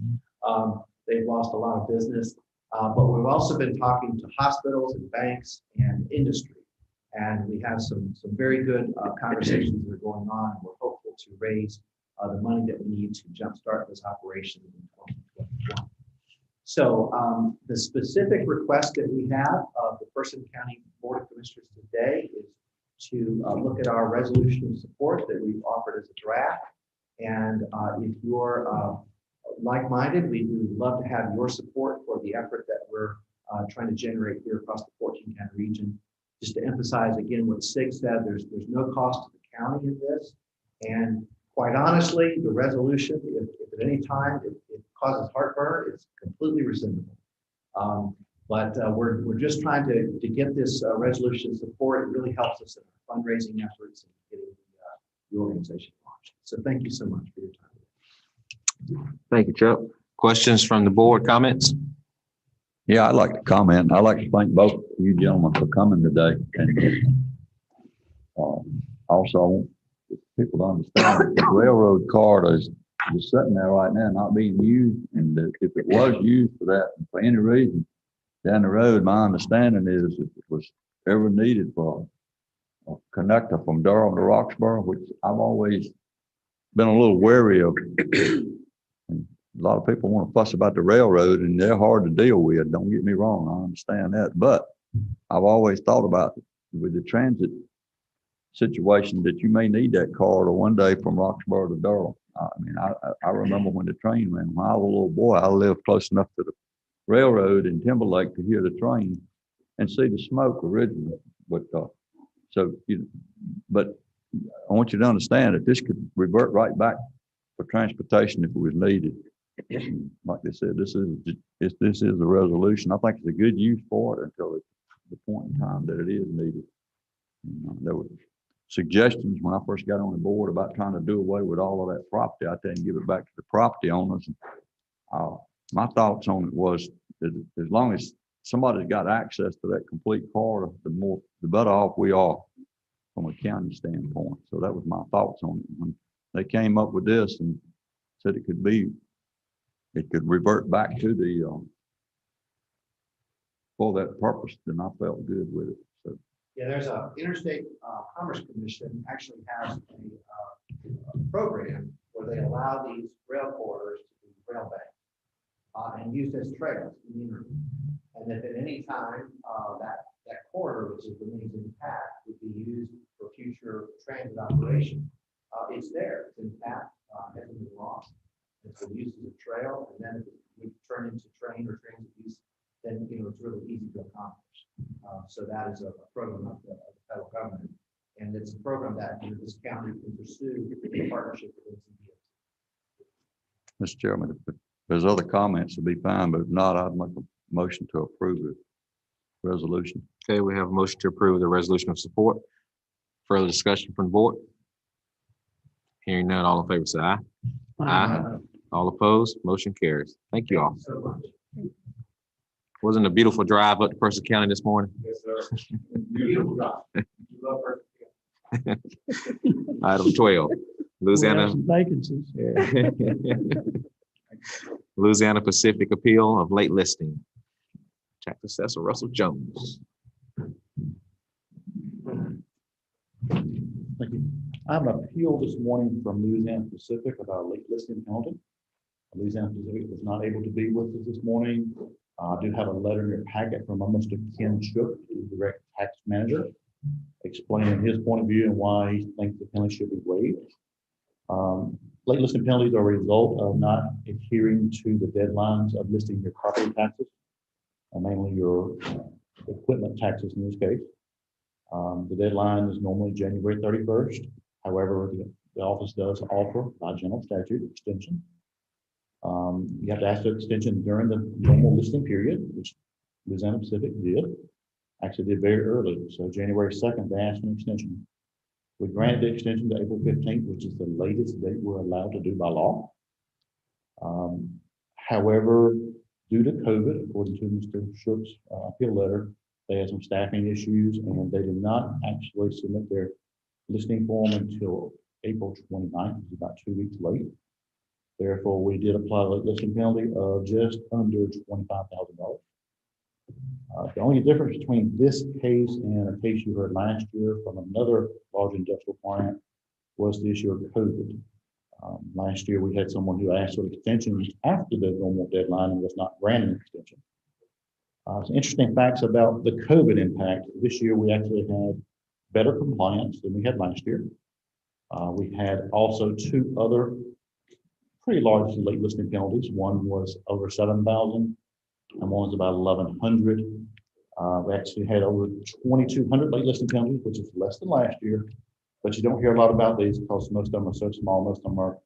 They've lost a lot of business, but we've also been talking to hospitals and banks and industry. And we have some very good conversations that are going on. We're hopeful to raise the money that we need to jumpstart this operation in 2021. So the specific request that we have of the Person County Board of Commissioners today is to look at our resolution of support that we've offered as a draft. And if you're like-minded, we would love to have your support for the effort that we're trying to generate here across the 14-county region. Just to emphasize again what Sig said, there's no cost to the county in this. And quite honestly, the resolution, if at any time it causes heartburn, it's completely rescindable. But we're just trying to get this resolution support. It really helps us in our fundraising efforts and getting the organization launched. So thank you so much for your time. Thank you, Chuck. Questions from the board, comments? Yeah, I'd like to comment. I'd like to thank both of you gentlemen for coming today. And also, I want people to understand that the railroad corridor is just sitting there right now, not being used. And that if it was used for that, for any reason, down the road, my understanding is if it was ever needed for a connector from Durham to Roxborough, which I've always been a little wary of. And a lot of people want to fuss about the railroad, and they're hard to deal with. Don't get me wrong, I understand that. But I've always thought about with the transit situation that you may need that corridor one day from Roxborough to Durham. I mean, I remember when the train ran. When I was a little boy, I lived close enough to the railroad in Timberlake to hear the train and see the smoke originally. But but I want you to understand that this could revert right back for transportation if it was needed. Like they said, this is the resolution. I think it's a good use for it until the point in time that it is needed. There were suggestions when I first got on the board about trying to do away with all of that property out there and give it back to the property owners. My thoughts on it was that as long as somebody's got access to that complete corridor, the better off we are from a county standpoint. So that was my thoughts on it. When they came up with this and said it could revert back to the for that purpose, then I felt good with it. So Yeah, there's a Interstate Commerce Commission actually has a program where they allow these rail corridors to be rail banked and used as trails in the interim. And if at any time that corridor, which remains intact, would be used for future transit operation, it's there, it's intact, hasn't been lost. It's been used as a trail, and then if we turn into train or transit use, then it's really easy to accomplish. So that is a program of the federal government, and it's a program that this county can pursue in partnership with NCDOT. Mr. Chairman, if there's other comments, it'd be fine, but if not, I'd make a motion to approve the resolution. Okay, we have a motion to approve the resolution of support. Further discussion from the board? Hearing none, all in favor say aye. Aye. All opposed, motion carries. Thank you all. Thank you so much. Wasn't a beautiful drive up to Person County this morning? Yes, sir. Beautiful job. We love Person County. Item 12, Louisiana. We have some vacancies. Louisiana Pacific Appeal of Late Listing. Tax Assessor Russell Jones. Thank you. I have an appeal this morning from Louisiana Pacific about a late listing penalty. Louisiana Pacific was not able to be with us this morning. I do have a letter in your packet from Mr. Ken Shook, the direct tax manager, explaining his point of view and why he thinks the penalty should be waived. Late listing penalties are a result of not adhering to the deadlines of listing your property taxes, mainly your equipment taxes in this case. The deadline is normally January 31st. However, the office does offer by general statute extension. You have to ask for extension during the normal listing period, which Louisiana Pacific did. Actually did very early. So January 2nd, they asked for an extension. We granted the extension to April 15th, which is the latest date we're allowed to do by law. However, due to COVID, according to Mr. Shook's appeal letter, they had some staffing issues and they did not actually submit their listing form until April 29th, which is about 2 weeks late. Therefore, we did apply a late listing penalty of just under $25,000. The only difference between this case and a case you heard last year from another large industrial client was the issue of COVID. Last year, we had someone who asked for extensions after the normal deadline and was not granted an extension. Some interesting facts about the COVID impact. This year, we actually had better compliance than we had last year. We had also 2 other pretty large late listing penalties. One was over 7,000 and one was about 1,100. We actually had over 2,200 late listing penalties, which is less than last year, but you don't hear a lot about these because most of them are so small. Most of them are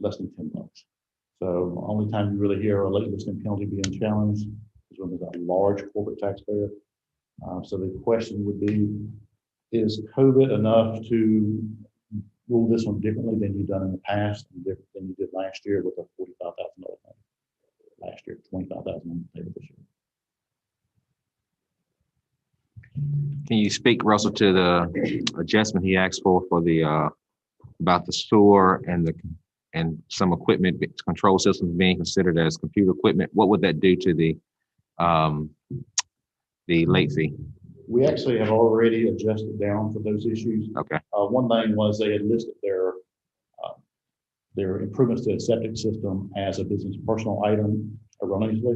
less than $10. So the only time you really hear a late listing penalty being challenged is when there's a large corporate taxpayer. So the question would be, is COVID enough to rule this one differently than you've done in the past and different than you did last year with a $45,000 penalty? Last year, $25,000 on the table this year. Can you speak, Russell, to the adjustment he asked for the about the sewer and some equipment control systems being considered as computer equipment? What would that do to the late fee? We actually have already adjusted down for those issues. Okay. One thing was they had listed their improvements to the septic system as a business personal item erroneously.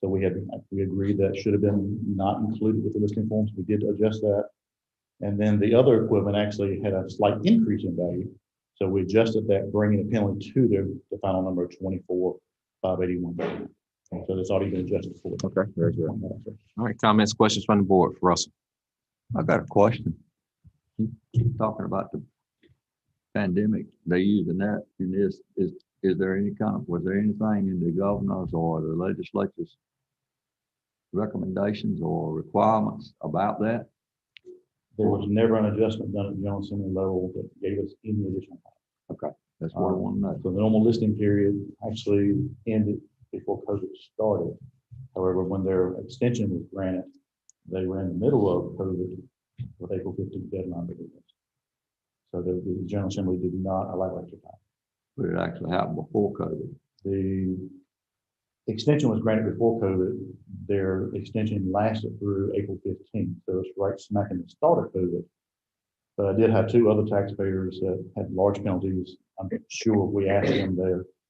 So we agreed that should have been not included with the listing forms. We did adjust that. And then the other equipment actually had a slight increase in value. So we adjusted that, bringing the penalty to the final number of $24,581. So that's already been adjusted for. Okay, very good. All right, comments, questions from the board for Russell? I got a question. Keep talking about the pandemic. They're using that in this. Was there anything in the governor's or the legislature's recommendations or requirements about that? There was never an adjustment done at the General Assembly level that gave us any additional time. Okay, that's what I want to know. So the normal listing period actually ended before COVID started. However, when their extension was granted, they were in the middle of COVID with April 15th deadline. So the General Assembly did not allow extra time. But it actually happened before COVID. The extension was granted before COVID. Their extension lasted through April 15th. So it's right smack in the start of COVID. But I did have 2 other taxpayers that had large penalties. I'm sure we asked them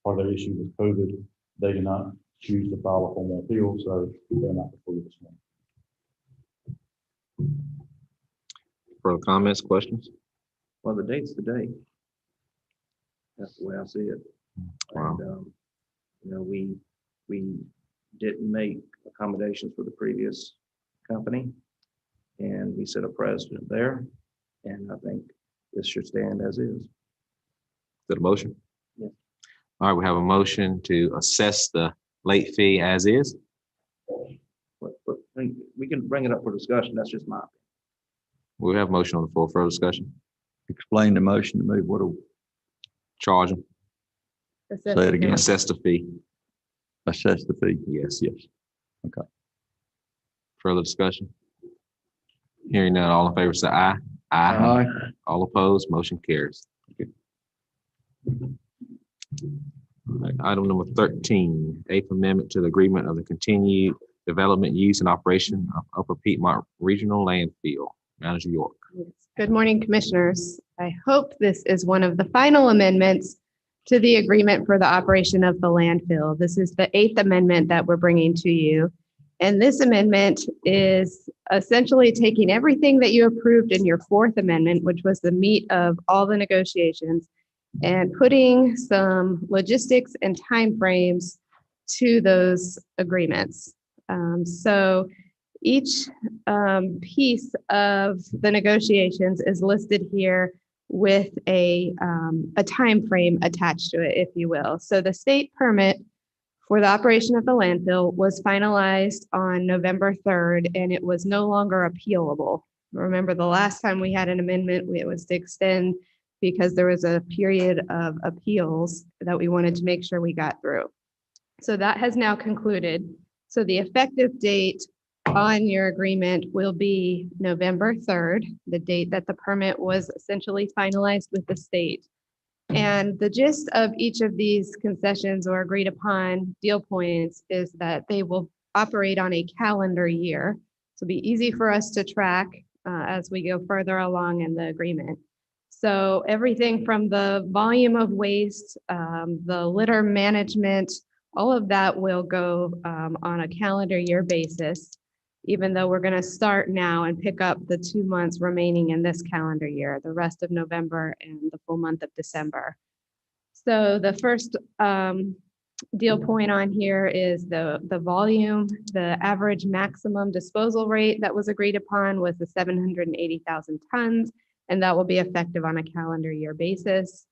part of their issue with COVID. They did not choose to file a formal appeal, so they're not before you this morning. Further comments, questions? Well, the date's the date. That's the way I see it. Wow. And, we didn't make accommodations for the previous company, and we set a precedent there, and I think this should stand as is. Is that a motion? Yes. All right, we have a motion to assess the late fee as is. But we can bring it up for discussion. That's just my opinion. We have a motion on the floor. Further discussion? Explain the motion to me. What do Charge them. Say it again. Assess the fee. Assess the fee? Yes. Yes. Okay. Further discussion? Hearing none, all in favor say aye. Aye. All opposed, motion carries. Okay. All right, item number 13, 8th Amendment to the Agreement of the Continued Development, Use, and Operation of Upper Piedmont Regional Landfill. Manager York. Good morning, Commissioners. I hope this is one of the final amendments to the agreement for the operation of the landfill. This is the 8th amendment that we're bringing to you. And this amendment is essentially taking everything that you approved in your 4th amendment, which was the meat of all the negotiations, and putting some logistics and timeframes to those agreements. So each piece of the negotiations is listed here with a time frame attached to it, if you will. So the state permit for the operation of the landfill was finalized on November 3rd, and it was no longer appealable. Remember, the last time we had an amendment, it was to extend because there was a period of appeals that we wanted to make sure we got through. So that has now concluded. So the effective date on your agreement will be November 3rd, the date that the permit was essentially finalized with the state. And the gist of each of these concessions or agreed upon deal points is that they will operate on a calendar year. So it'll be easy for us to track as we go further along in the agreement. So everything from the volume of waste, the litter management, all of that will go on a calendar year basis, even though we're going to start now and pick up the 2 months remaining in this calendar year, the rest of November and the full month of December. So the first deal point on here is the volume. The average maximum disposal rate that was agreed upon was the 780,000 tons, and that will be effective on a calendar year basis.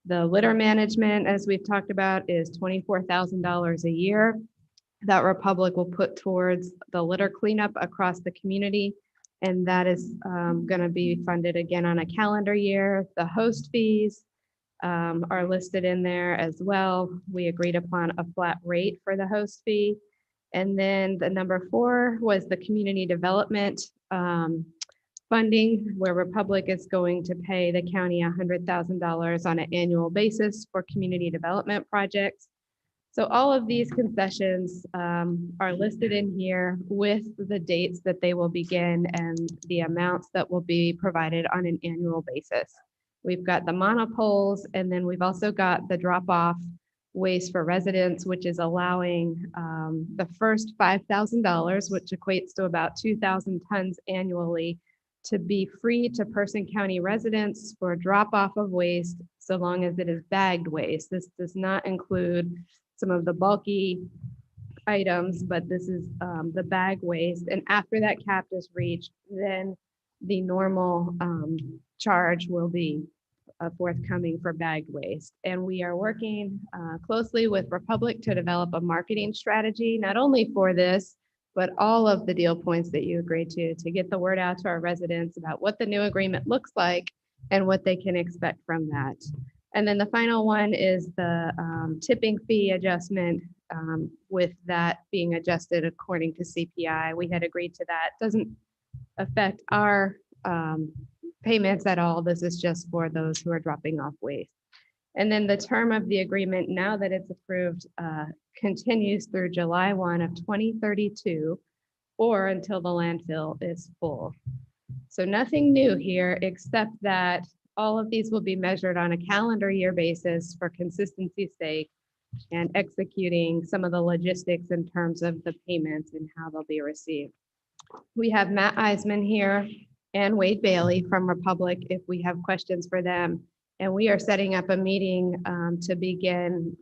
The litter management, as we've talked about, is $24,000 a year that Republic will put towards the litter cleanup across the community. And that is going to be funded again on a calendar year. The host fees are listed in there as well. We agreed upon a flat rate for the host fee. And then the number 4 was the community development funding, where Republic is going to pay the county $100,000 on an annual basis for community development projects. So all of these concessions are listed in here with the dates that they will begin and the amounts that will be provided on an annual basis. We've got the monopoles, and then we've also got the drop-off waste for residents, which is allowing the first $5,000, which equates to about 2,000 tons annually, to be free to Person County residents for drop-off of waste, so long as it is bagged waste. This does not include some of the bulky items, but this is the bag waste. And after that cap is reached, then the normal charge will be forthcoming for bagged waste. And we are working closely with Republic to develop a marketing strategy, not only for this, but all of the deal points that you agreed to get the word out to our residents about what the new agreement looks like and what they can expect from that. And then the final one is the tipping fee adjustment, with that being adjusted according to CPI. We had agreed to that. Doesn't affect our payments at all. This is just for those who are dropping off waste. And then the term of the agreement, now that it's approved, continues through July 1 of 2032 or until the landfill is full. So nothing new here, except that all of these will be measured on a calendar year basis for consistency's sake and executing some of the logistics in terms of the payments and how they'll be received. We have Matt Eisman here and Wade Bailey from Republic if we have questions for them. And we are setting up a meeting to begin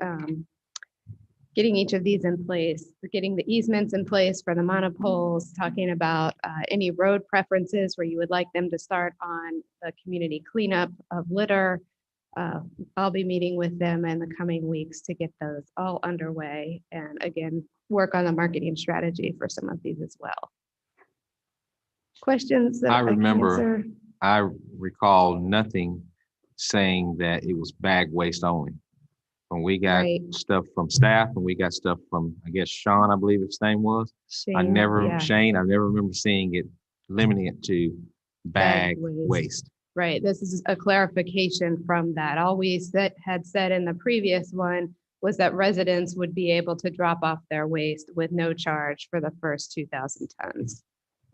getting each of these in place, getting the easements in place for the monopoles, talking about any road preferences where you would like them to start on the community cleanup of litter. I'll be meeting with them in the coming weeks to get those all underway and again, work on the marketing strategy for some of these as well. Questions that I can answer? remember, I recall nothing saying that it was bag waste only. When we got Right. stuff from staff and we got stuff from, I guess, Sean, I believe his name was. I Shane, never, yeah. Shane, I never remember seeing it limiting it to bag waste. Right, this is a clarification from that. All we had said in the previous one was that residents would be able to drop off their waste with no charge for the first 2,000 tons.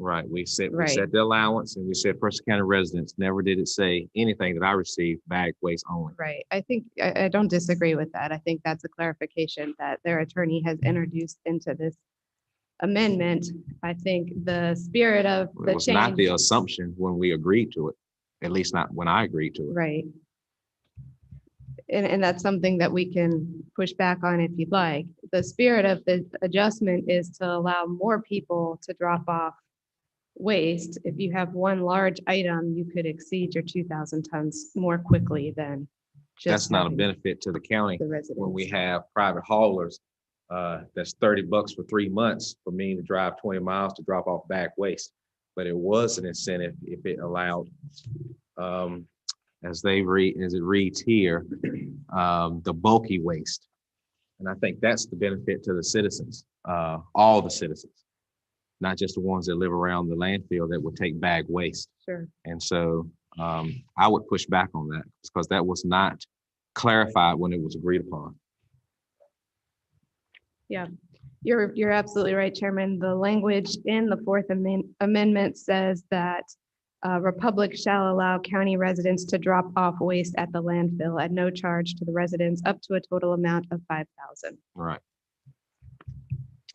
Right, we said Right. the allowance and we said Person County residents, never did it say anything that I received bag waste only. Right, I think, I don't disagree with that. I think that's a clarification that their attorney has introduced into this amendment. I think the spirit of It the was not the change. assumption when we agreed to it, at least not when I agreed to it. Right. And that's something that we can push back on if you'd like. The spirit of the adjustment is to allow more people to drop off waste. If you have one large item, you could exceed your 2,000 tons more quickly than just. That's not a having benefit to the county the residents. when we have private haulers. That's $30 for 3 months for me to drive 20 miles to drop off bag waste. But it was an incentive if it allowed, as it reads here, the bulky waste. And I think that's the benefit to the citizens, all the citizens. not just the ones that live around the landfill that would take bag waste. Sure. And so I would push back on that because that was not clarified when it was agreed upon. Yeah, you're absolutely right, Chairman. The language in the Fourth Amendment says that Republic shall allow county residents to drop off waste at the landfill at no charge to the residents up to a total amount of $5,000. All right.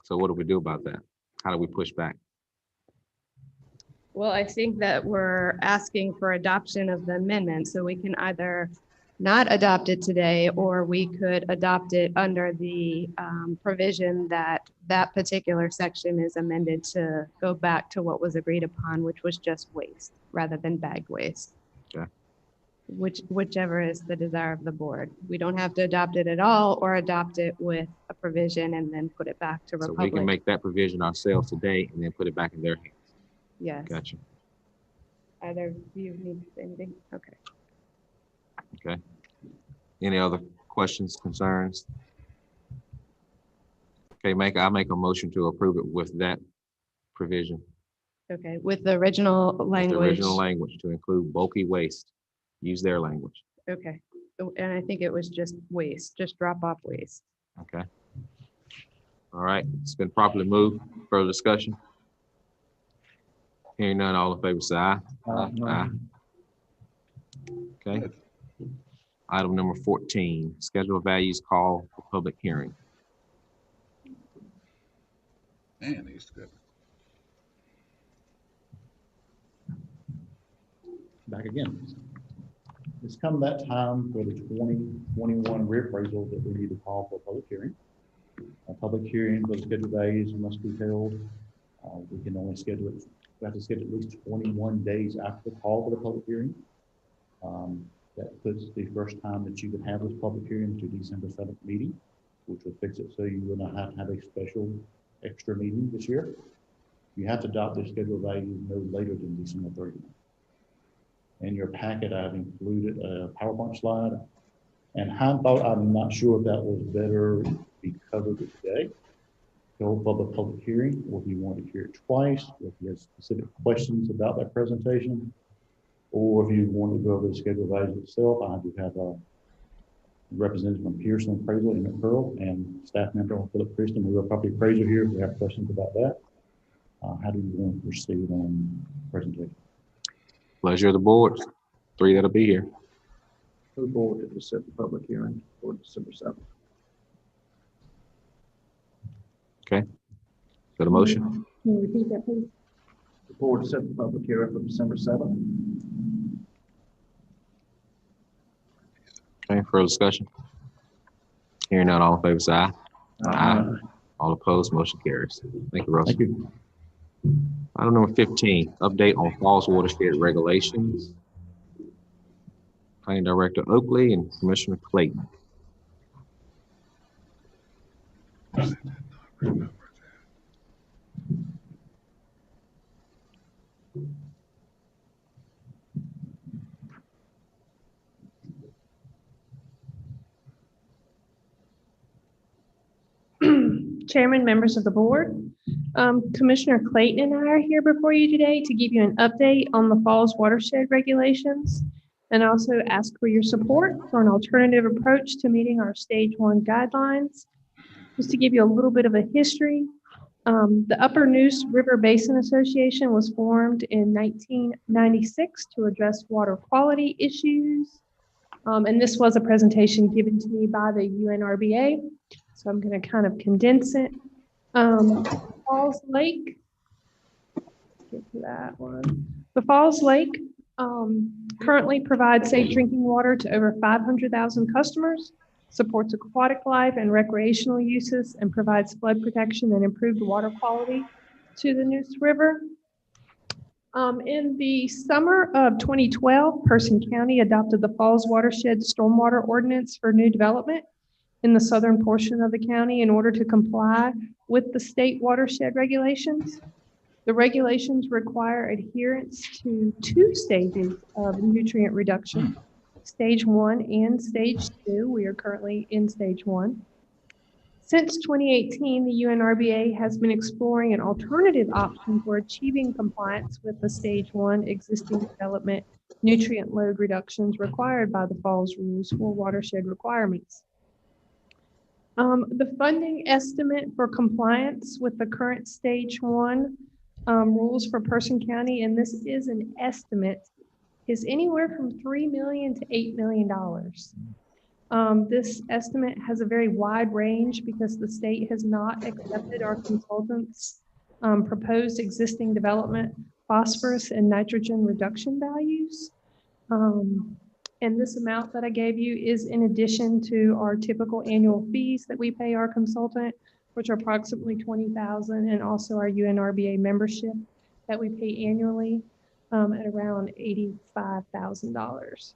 So what do we do about that? How do we push back? Well, I think that we're asking for adoption of the amendment, so we can either not adopt it today, or we could adopt it under the provision that that particular section is amended to go back to what was agreed upon, which was just waste rather than bagged waste. Okay. Whichever is the desire of the board. We don't have to adopt it at all or adopt it with a provision and then put it back to So Republic. we can make that provision ourselves today and then put it back in their hands. Yes. Gotcha. Either of you need to say anything? Okay. Okay. Any other questions, concerns? Okay, I'll make a motion to approve it with that provision. Okay, with the original With language. the original language to include bulky waste. Use their language. Okay, and I think it was just waste, just drop off waste. Okay. All right, it's been properly moved. Further discussion? Hearing none, all in favor say aye. Aye. Okay. Item number 14, schedule values call for public hearing. Man, he's good. Back again. It's come that time for the 2021 reappraisal that we need to call for a public hearing. A public hearing for the scheduled values must be held. We can only schedule it, we have to schedule at least 21 days after the call for the public hearing. That puts the first time that you can have this public hearing to December 7th meeting, which will fix it so you will not have to have a special extra meeting this year. You have to adopt the scheduled values no later than December 30th. In your packet, I've included a PowerPoint slide. And hindsight, I'm not sure if that was better to be covered today, go for the public hearing, or if you want to hear it twice, or if you have specific questions about that presentation, or if you want to go over the schedule values itself. I do have a representative from Pearson Appraisal, Emmett Pearl, and staff member Philip Christian, who are property appraiser here. If you have questions about that, how do you want to proceed on presentation? Pleasure of the board. 3 that'll be here. Move forward to set the public hearing for December 7th. Okay. Got a motion? Can you repeat that, please? Move forward to set the public hearing for December 7th. Okay, further discussion? Hearing none, all in favor say aye. Aye. All opposed, motion carries. Thank you, Russell. Thank you. Item number 15, update on falls watershed regulations. Planning Director Oakley and Commissioner Clayton. Chairman, members of the board, Commissioner Clayton and I are here before you today to give you an update on the Falls watershed regulations and also ask for your support for an alternative approach to meeting our stage 1 guidelines. Just to give you a little bit of a history, the Upper Neuse River Basin Association was formed in 1996 to address water quality issues. And this was a presentation given to me by the UNRBA. So I'm going to kind of condense it. Falls Lake, get to that one. The Falls Lake currently provides safe drinking water to over 500,000 customers, supports aquatic life and recreational uses, and provides flood protection and improved water quality to the Neuse River. In the summer of 2012, Person County adopted the Falls Watershed Stormwater Ordinance for new development in the southern portion of the county in order to comply with the state watershed regulations. The regulations require adherence to 2 stages of nutrient reduction, stage 1 and stage 2. We are currently in stage 1. Since 2018, the UNRBA has been exploring an alternative option for achieving compliance with the Stage 1 existing development nutrient load reductions required by the Falls rules for watershed requirements. The funding estimate for compliance with the current Stage 1 rules for Person County, and this is an estimate, is anywhere from $3 million to $8 million. This estimate has a very wide range because the state has not accepted our consultants' proposed existing development phosphorus and nitrogen reduction values. And this amount that I gave you is in addition to our typical annual fees that we pay our consultant, which are approximately $20,000, and also our UNRBA membership that we pay annually at around $85,000.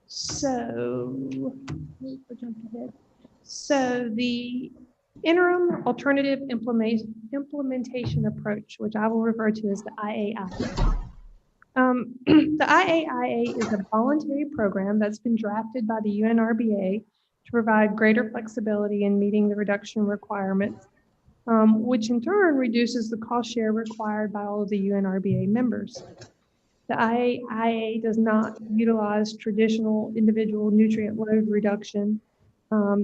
So, the interim alternative implementation approach, which I will refer to as the IAIA. The IAIA is a voluntary program that's been drafted by the UNRBA to provide greater flexibility in meeting the reduction requirements, which in turn reduces the cost share required by all of the UNRBA members. The IAIA does not utilize traditional individual nutrient load reduction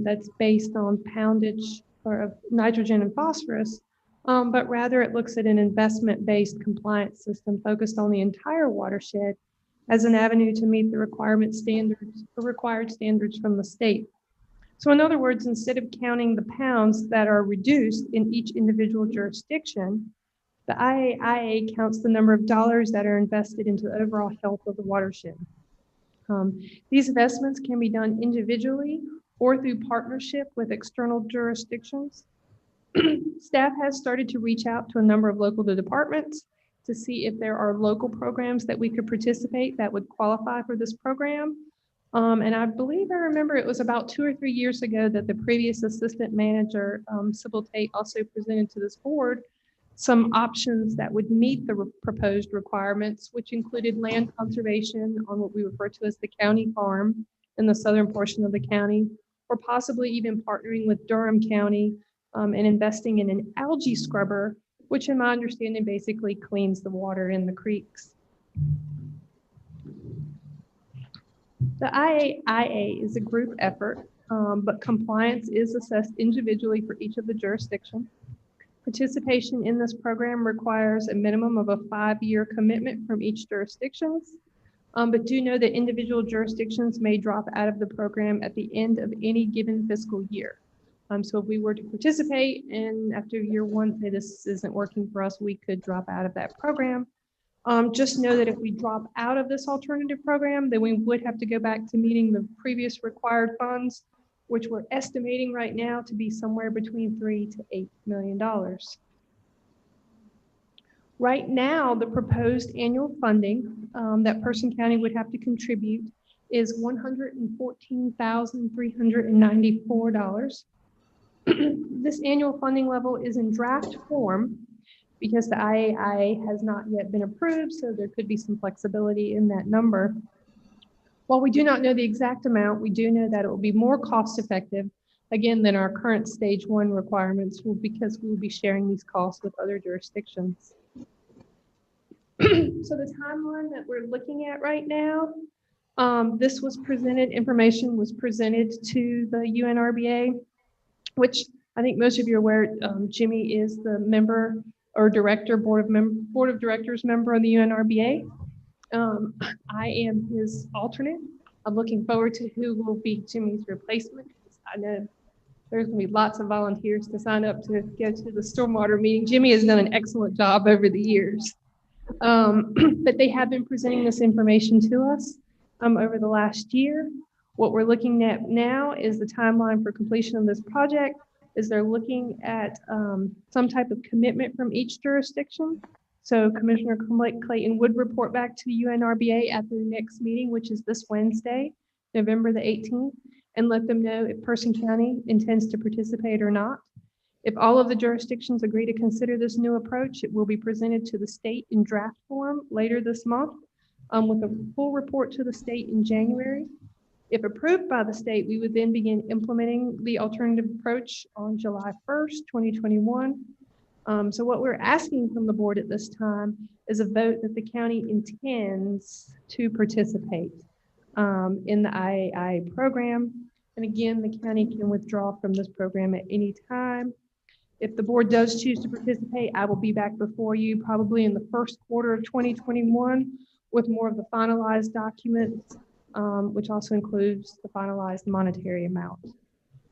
that's based on poundage of nitrogen and phosphorus, but rather it looks at an investment-based compliance system focused on the entire watershed as an avenue to meet the required standards from the state. So in other words, instead of counting the pounds that are reduced in each individual jurisdiction, the IAIA counts the number of dollars that are invested into the overall health of the watershed. These investments can be done individually or through partnership with external jurisdictions. Staff has started to reach out to a number of local departments to see if there are local programs that we could participate that would qualify for this program. And I believe I remember it was about 2 or 3 years ago that the previous assistant manager, Sybil Tate, also presented to this board some options that would meet the proposed requirements, which included land conservation on what we refer to as the county farm in the southern portion of the county, or possibly even partnering with Durham County and investing in an algae scrubber, which in my understanding basically cleans the water in the creeks. The IAIA is a group effort, but compliance is assessed individually for each of the jurisdictions. Participation in this program requires a minimum of a 5-year commitment from each jurisdiction, but do know that individual jurisdictions may drop out of the program at the end of any given fiscal year. So if we were to participate and after year 1 say this isn't working for us, we could drop out of that program. Just know that if we drop out of this alternative program, then we would have to go back to meeting the previous required funds, which we're estimating right now to be somewhere between $3 to $8 million. Right now, the proposed annual funding that Person County would have to contribute is $114,394. This annual funding level is in draft form because the IAIA has not yet been approved, so there could be some flexibility in that number. While we do not know the exact amount, we do know that it will be more cost effective, again, than our current Stage 1 requirements, because we will be sharing these costs with other jurisdictions. So the timeline that we're looking at right now, this was presented, information was presented to the UNRBA, which I think most of you are aware, Jimmy is the member or director, board of directors member of the UNRBA. I am his alternate. I'm looking forward to who will be Jimmy's replacement. I know there's going to be lots of volunteers to sign up to go to the stormwater meeting. Jimmy has done an excellent job over the years. But they have been presenting this information to us over the last year. What we're looking at now is the timeline for completion of this project. Is they're looking at some type of commitment from each jurisdiction. So Commissioner Clayton would report back to the UNRBA at their next meeting, which is this Wednesday, November the 18th, and let them know if Person County intends to participate or not. If all of the jurisdictions agree to consider this new approach, it will be presented to the state in draft form later this month with a full report to the state in January. If approved by the state, we would then begin implementing the alternative approach on July 1st, 2021. So what we're asking from the board at this time is a vote that the county intends to participate in the IAI program. And again, the county can withdraw from this program at any time. If the board does choose to participate, I will be back before you probably in the first quarter of 2021 with more of the finalized documents, which also includes the finalized monetary amount.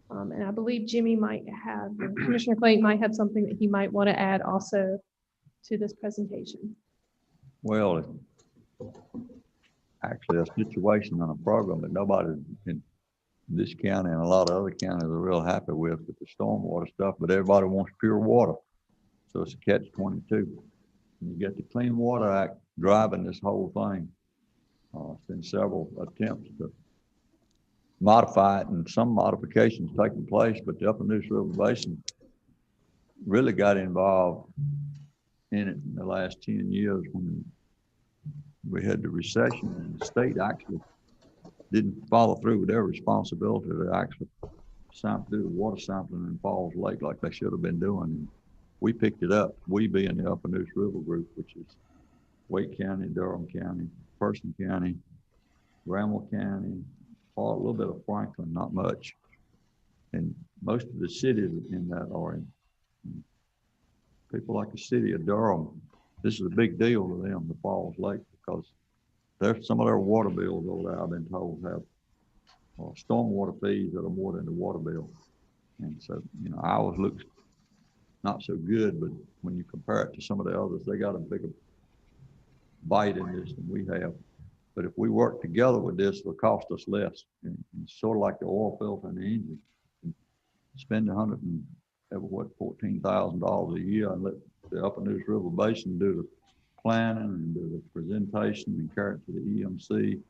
And I believe Jimmy might have, or Commissioner Clayton might have something that he might want to add also to this presentation. Well, it's actually a situation on a program that nobody in this county and a lot of other counties are real happy with the stormwater stuff, but everybody wants pure water. So it's a catch-22. You get the Clean Water Act driving this whole thing. It's been several attempts to modify it and some modifications taking place, but the Upper Neuse River Basin really got involved in it in the last 10 years when we had the recession and the state actually didn't follow through with their responsibility to actually do the water sampling in Falls Lake like they should have been doing. And we picked it up, we being the Upper Neuse River Group, which is Wake County, Durham County, Person County, Bramwell County, a little bit of Franklin, not much. And most of the cities in that are in people like the city of Durham. This is a big deal to them, the Falls Lake, because there's some of their water bills over there, I've been told, have stormwater fees that are more than the water bill. And so, you know, ours looks not so good, but when you compare it to some of the others, they got a bigger bite in this than we have. But if we work together with this, it'll cost us less. And it's sort of like the oil filter in the engine. Spend $14,000 a year and let the Upper Neuse River Basin do the planning and do the presentation and carry it to the EMC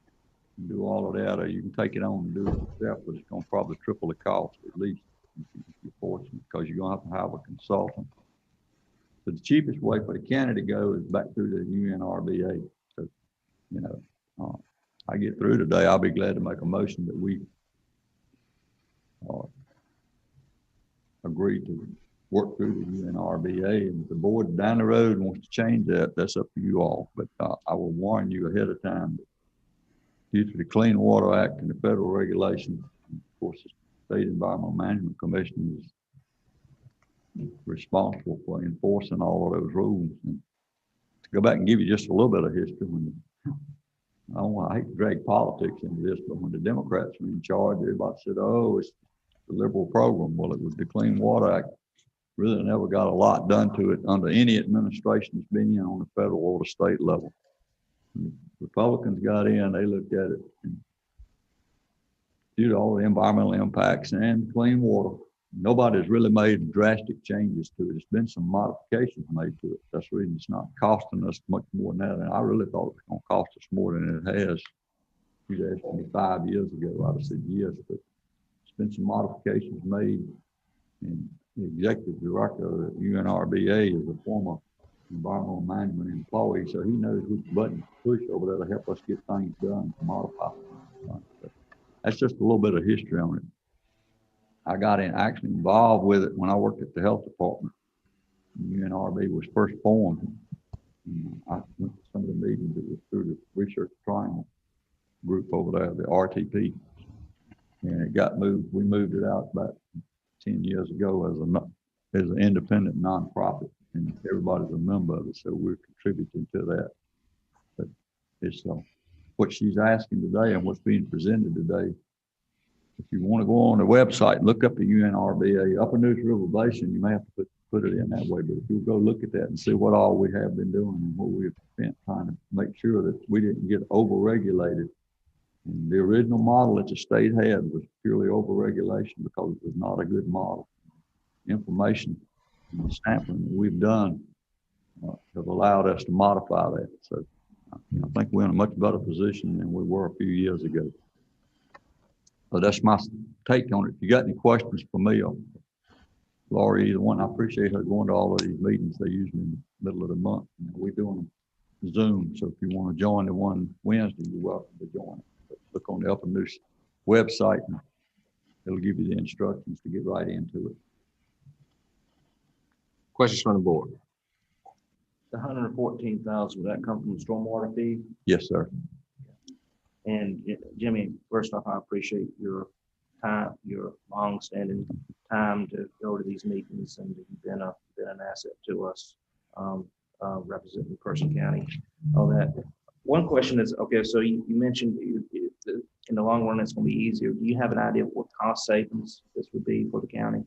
and do all of that. Or you can take it on and do it yourself, but it's going to probably triple the cost at least if you're fortunate, because you're going to have a consultant. So the cheapest way for the county to go is back through the UNRBA. So, you know, I get through today, I'll be glad to make a motion that we agree to work through the UNRBA. And if the board down the road wants to change that, that's up to you all. But I will warn you ahead of time that due to the Clean Water Act and the federal regulation, of course, the State Environmental Management Commission is responsible for enforcing all of those rules. And to go back and give you just a little bit of history, I hate to drag politics into this, but when the Democrats were in charge, everybody said, oh, it's the liberal program. Well, it was the Clean Water Act. Really never got a lot done to it under any administration that's been in on the federal or the state level. When the Republicans got in, they looked at it, and due to all the environmental impacts and clean water, nobody's really made drastic changes to it. There's been some modifications made to it. That's the reason it's not costing us much more than that. And I really thought it was going to cost us more than it has. You'd asked me 5 years ago, I'd have said yes, but there's been some modifications made. And the executive director of the UNRBA is a former environmental management employee, so he knows which button to push over there to help us get things done, to modify. That's just a little bit of history on it. I got actually involved with it when I worked at the health department. UNRB was first formed. I went to some of the meetings that was through the Research Triangle group over there, the RTP. And it got moved. We moved it out about 10 years ago as an independent nonprofit, and everybody's a member of it, so we're contributing to that. But it's what she's asking today and what's being presented today. If you want to go on the website and look up the UNRBA Upper Neuse River Basin, you may have to put it in that way. But if you'll go look at that and see what all we have been doing and what we've spent trying to make sure that we didn't get over-regulated. And the original model that the state had was purely over-regulation because it was not a good model. Information and the sampling that we've done have allowed us to modify that. So I think we're in a much better position than we were a few years ago. So that's my take on it. If you got any questions for me or Laurie, either one, I appreciate her going to all of these meetings. They're usually in the middle of the month. We're doing Zoom, so if you want to join the one Wednesday, you're welcome to join it. Look on the Upper Neuse website. And it'll give you the instructions to get right into it. Questions from the board? The 114,000, would that come from the stormwater fee? Yes, sir. And Jimmy, first off, I appreciate your time, your long-standing time to go to these meetings, and you've been an asset to us, representing Person County, all that. One question is, okay, so you mentioned in the long run, it's going to be easier. Do you have an idea of what cost savings this would be for the county?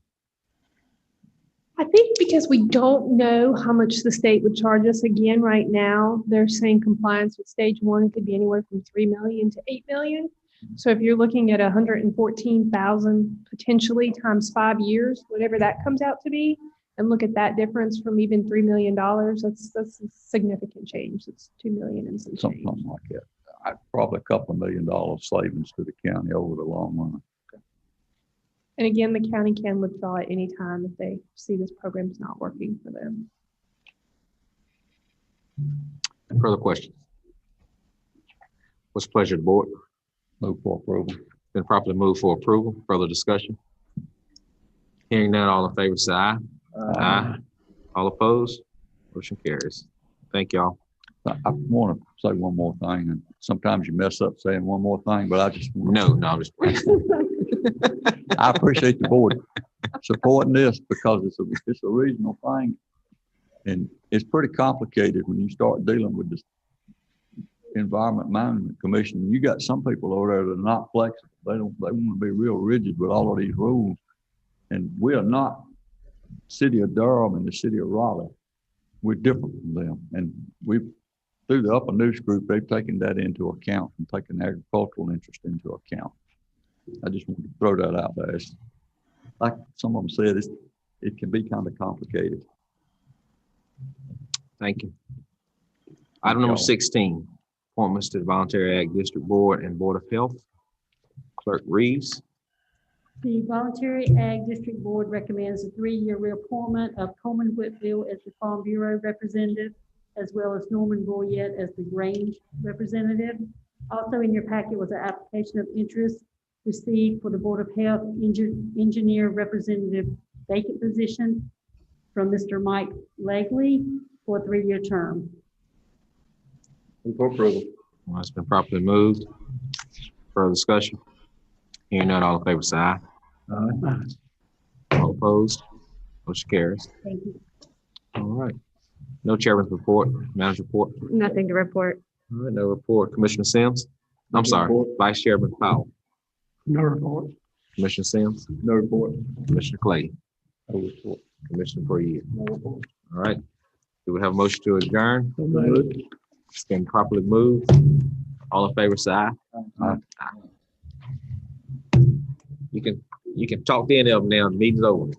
I think because we don't know how much the state would charge us again right now, they're saying compliance with stage 1 could be anywhere from 3 million to 8 million. So if you're looking at 114,000 potentially times 5 years, whatever that comes out to be, and look at that difference from even $3 million, that's a significant change. It's 2 million and some change. Something like that. Probably a couple $1 million savings to the county over the long run. And again, the county can withdraw at any time if they see this program is not working for them. Further questions? What's the pleasure of the board? Move for approval. Been properly moved for approval. Further discussion? Hearing none, all in favor say aye. Aye. All opposed? Motion carries. Thank y'all. I want to say one more thing, and sometimes you mess up saying one more thing, but I just No, I'm just I appreciate the board supporting this because it's a regional thing, and it's pretty complicated when you start dealing with this Environment Management Commission. You got some people over there that are not flexible. They want to be real rigid with all of these rules, and we are not City of Durham and the City of Raleigh. We're different from them, and through the Upper News Group, they've taken that into account and taken agricultural interest into account. I just want to throw that out there. It's, like some of them said, it can be kind of complicated. Thank you. Item number 16, appointments to the Voluntary Ag District Board and Board of Health. Clerk Reeves. The Voluntary Ag District Board recommends a 3-year reappointment of Coleman Whitfield as the Farm Bureau representative, as well as Norman Boyette as the Grange representative. Also in your packet was an application of interest received for the Board of Health Engineer Representative vacant position from Mr. Mike Legley for a 3-year term. Move for approval. Well, it's been properly moved. Further discussion? Hearing none, all in favor say aye. Aye. All opposed? Motion carries. Thank you. All right. No chairman's report, manager report. Nothing to report. All right, no report. Commissioner Sims? I'm sorry, Vice Chairman Powell. No report. Commissioner Sims? No report. Commissioner Clay? No report. Commissioner Breed? No report. All right. Do we have a motion to adjourn? So moved. It's been properly moved. All in favor, say aye. Aye. You can talk to any of them now. The meeting's over.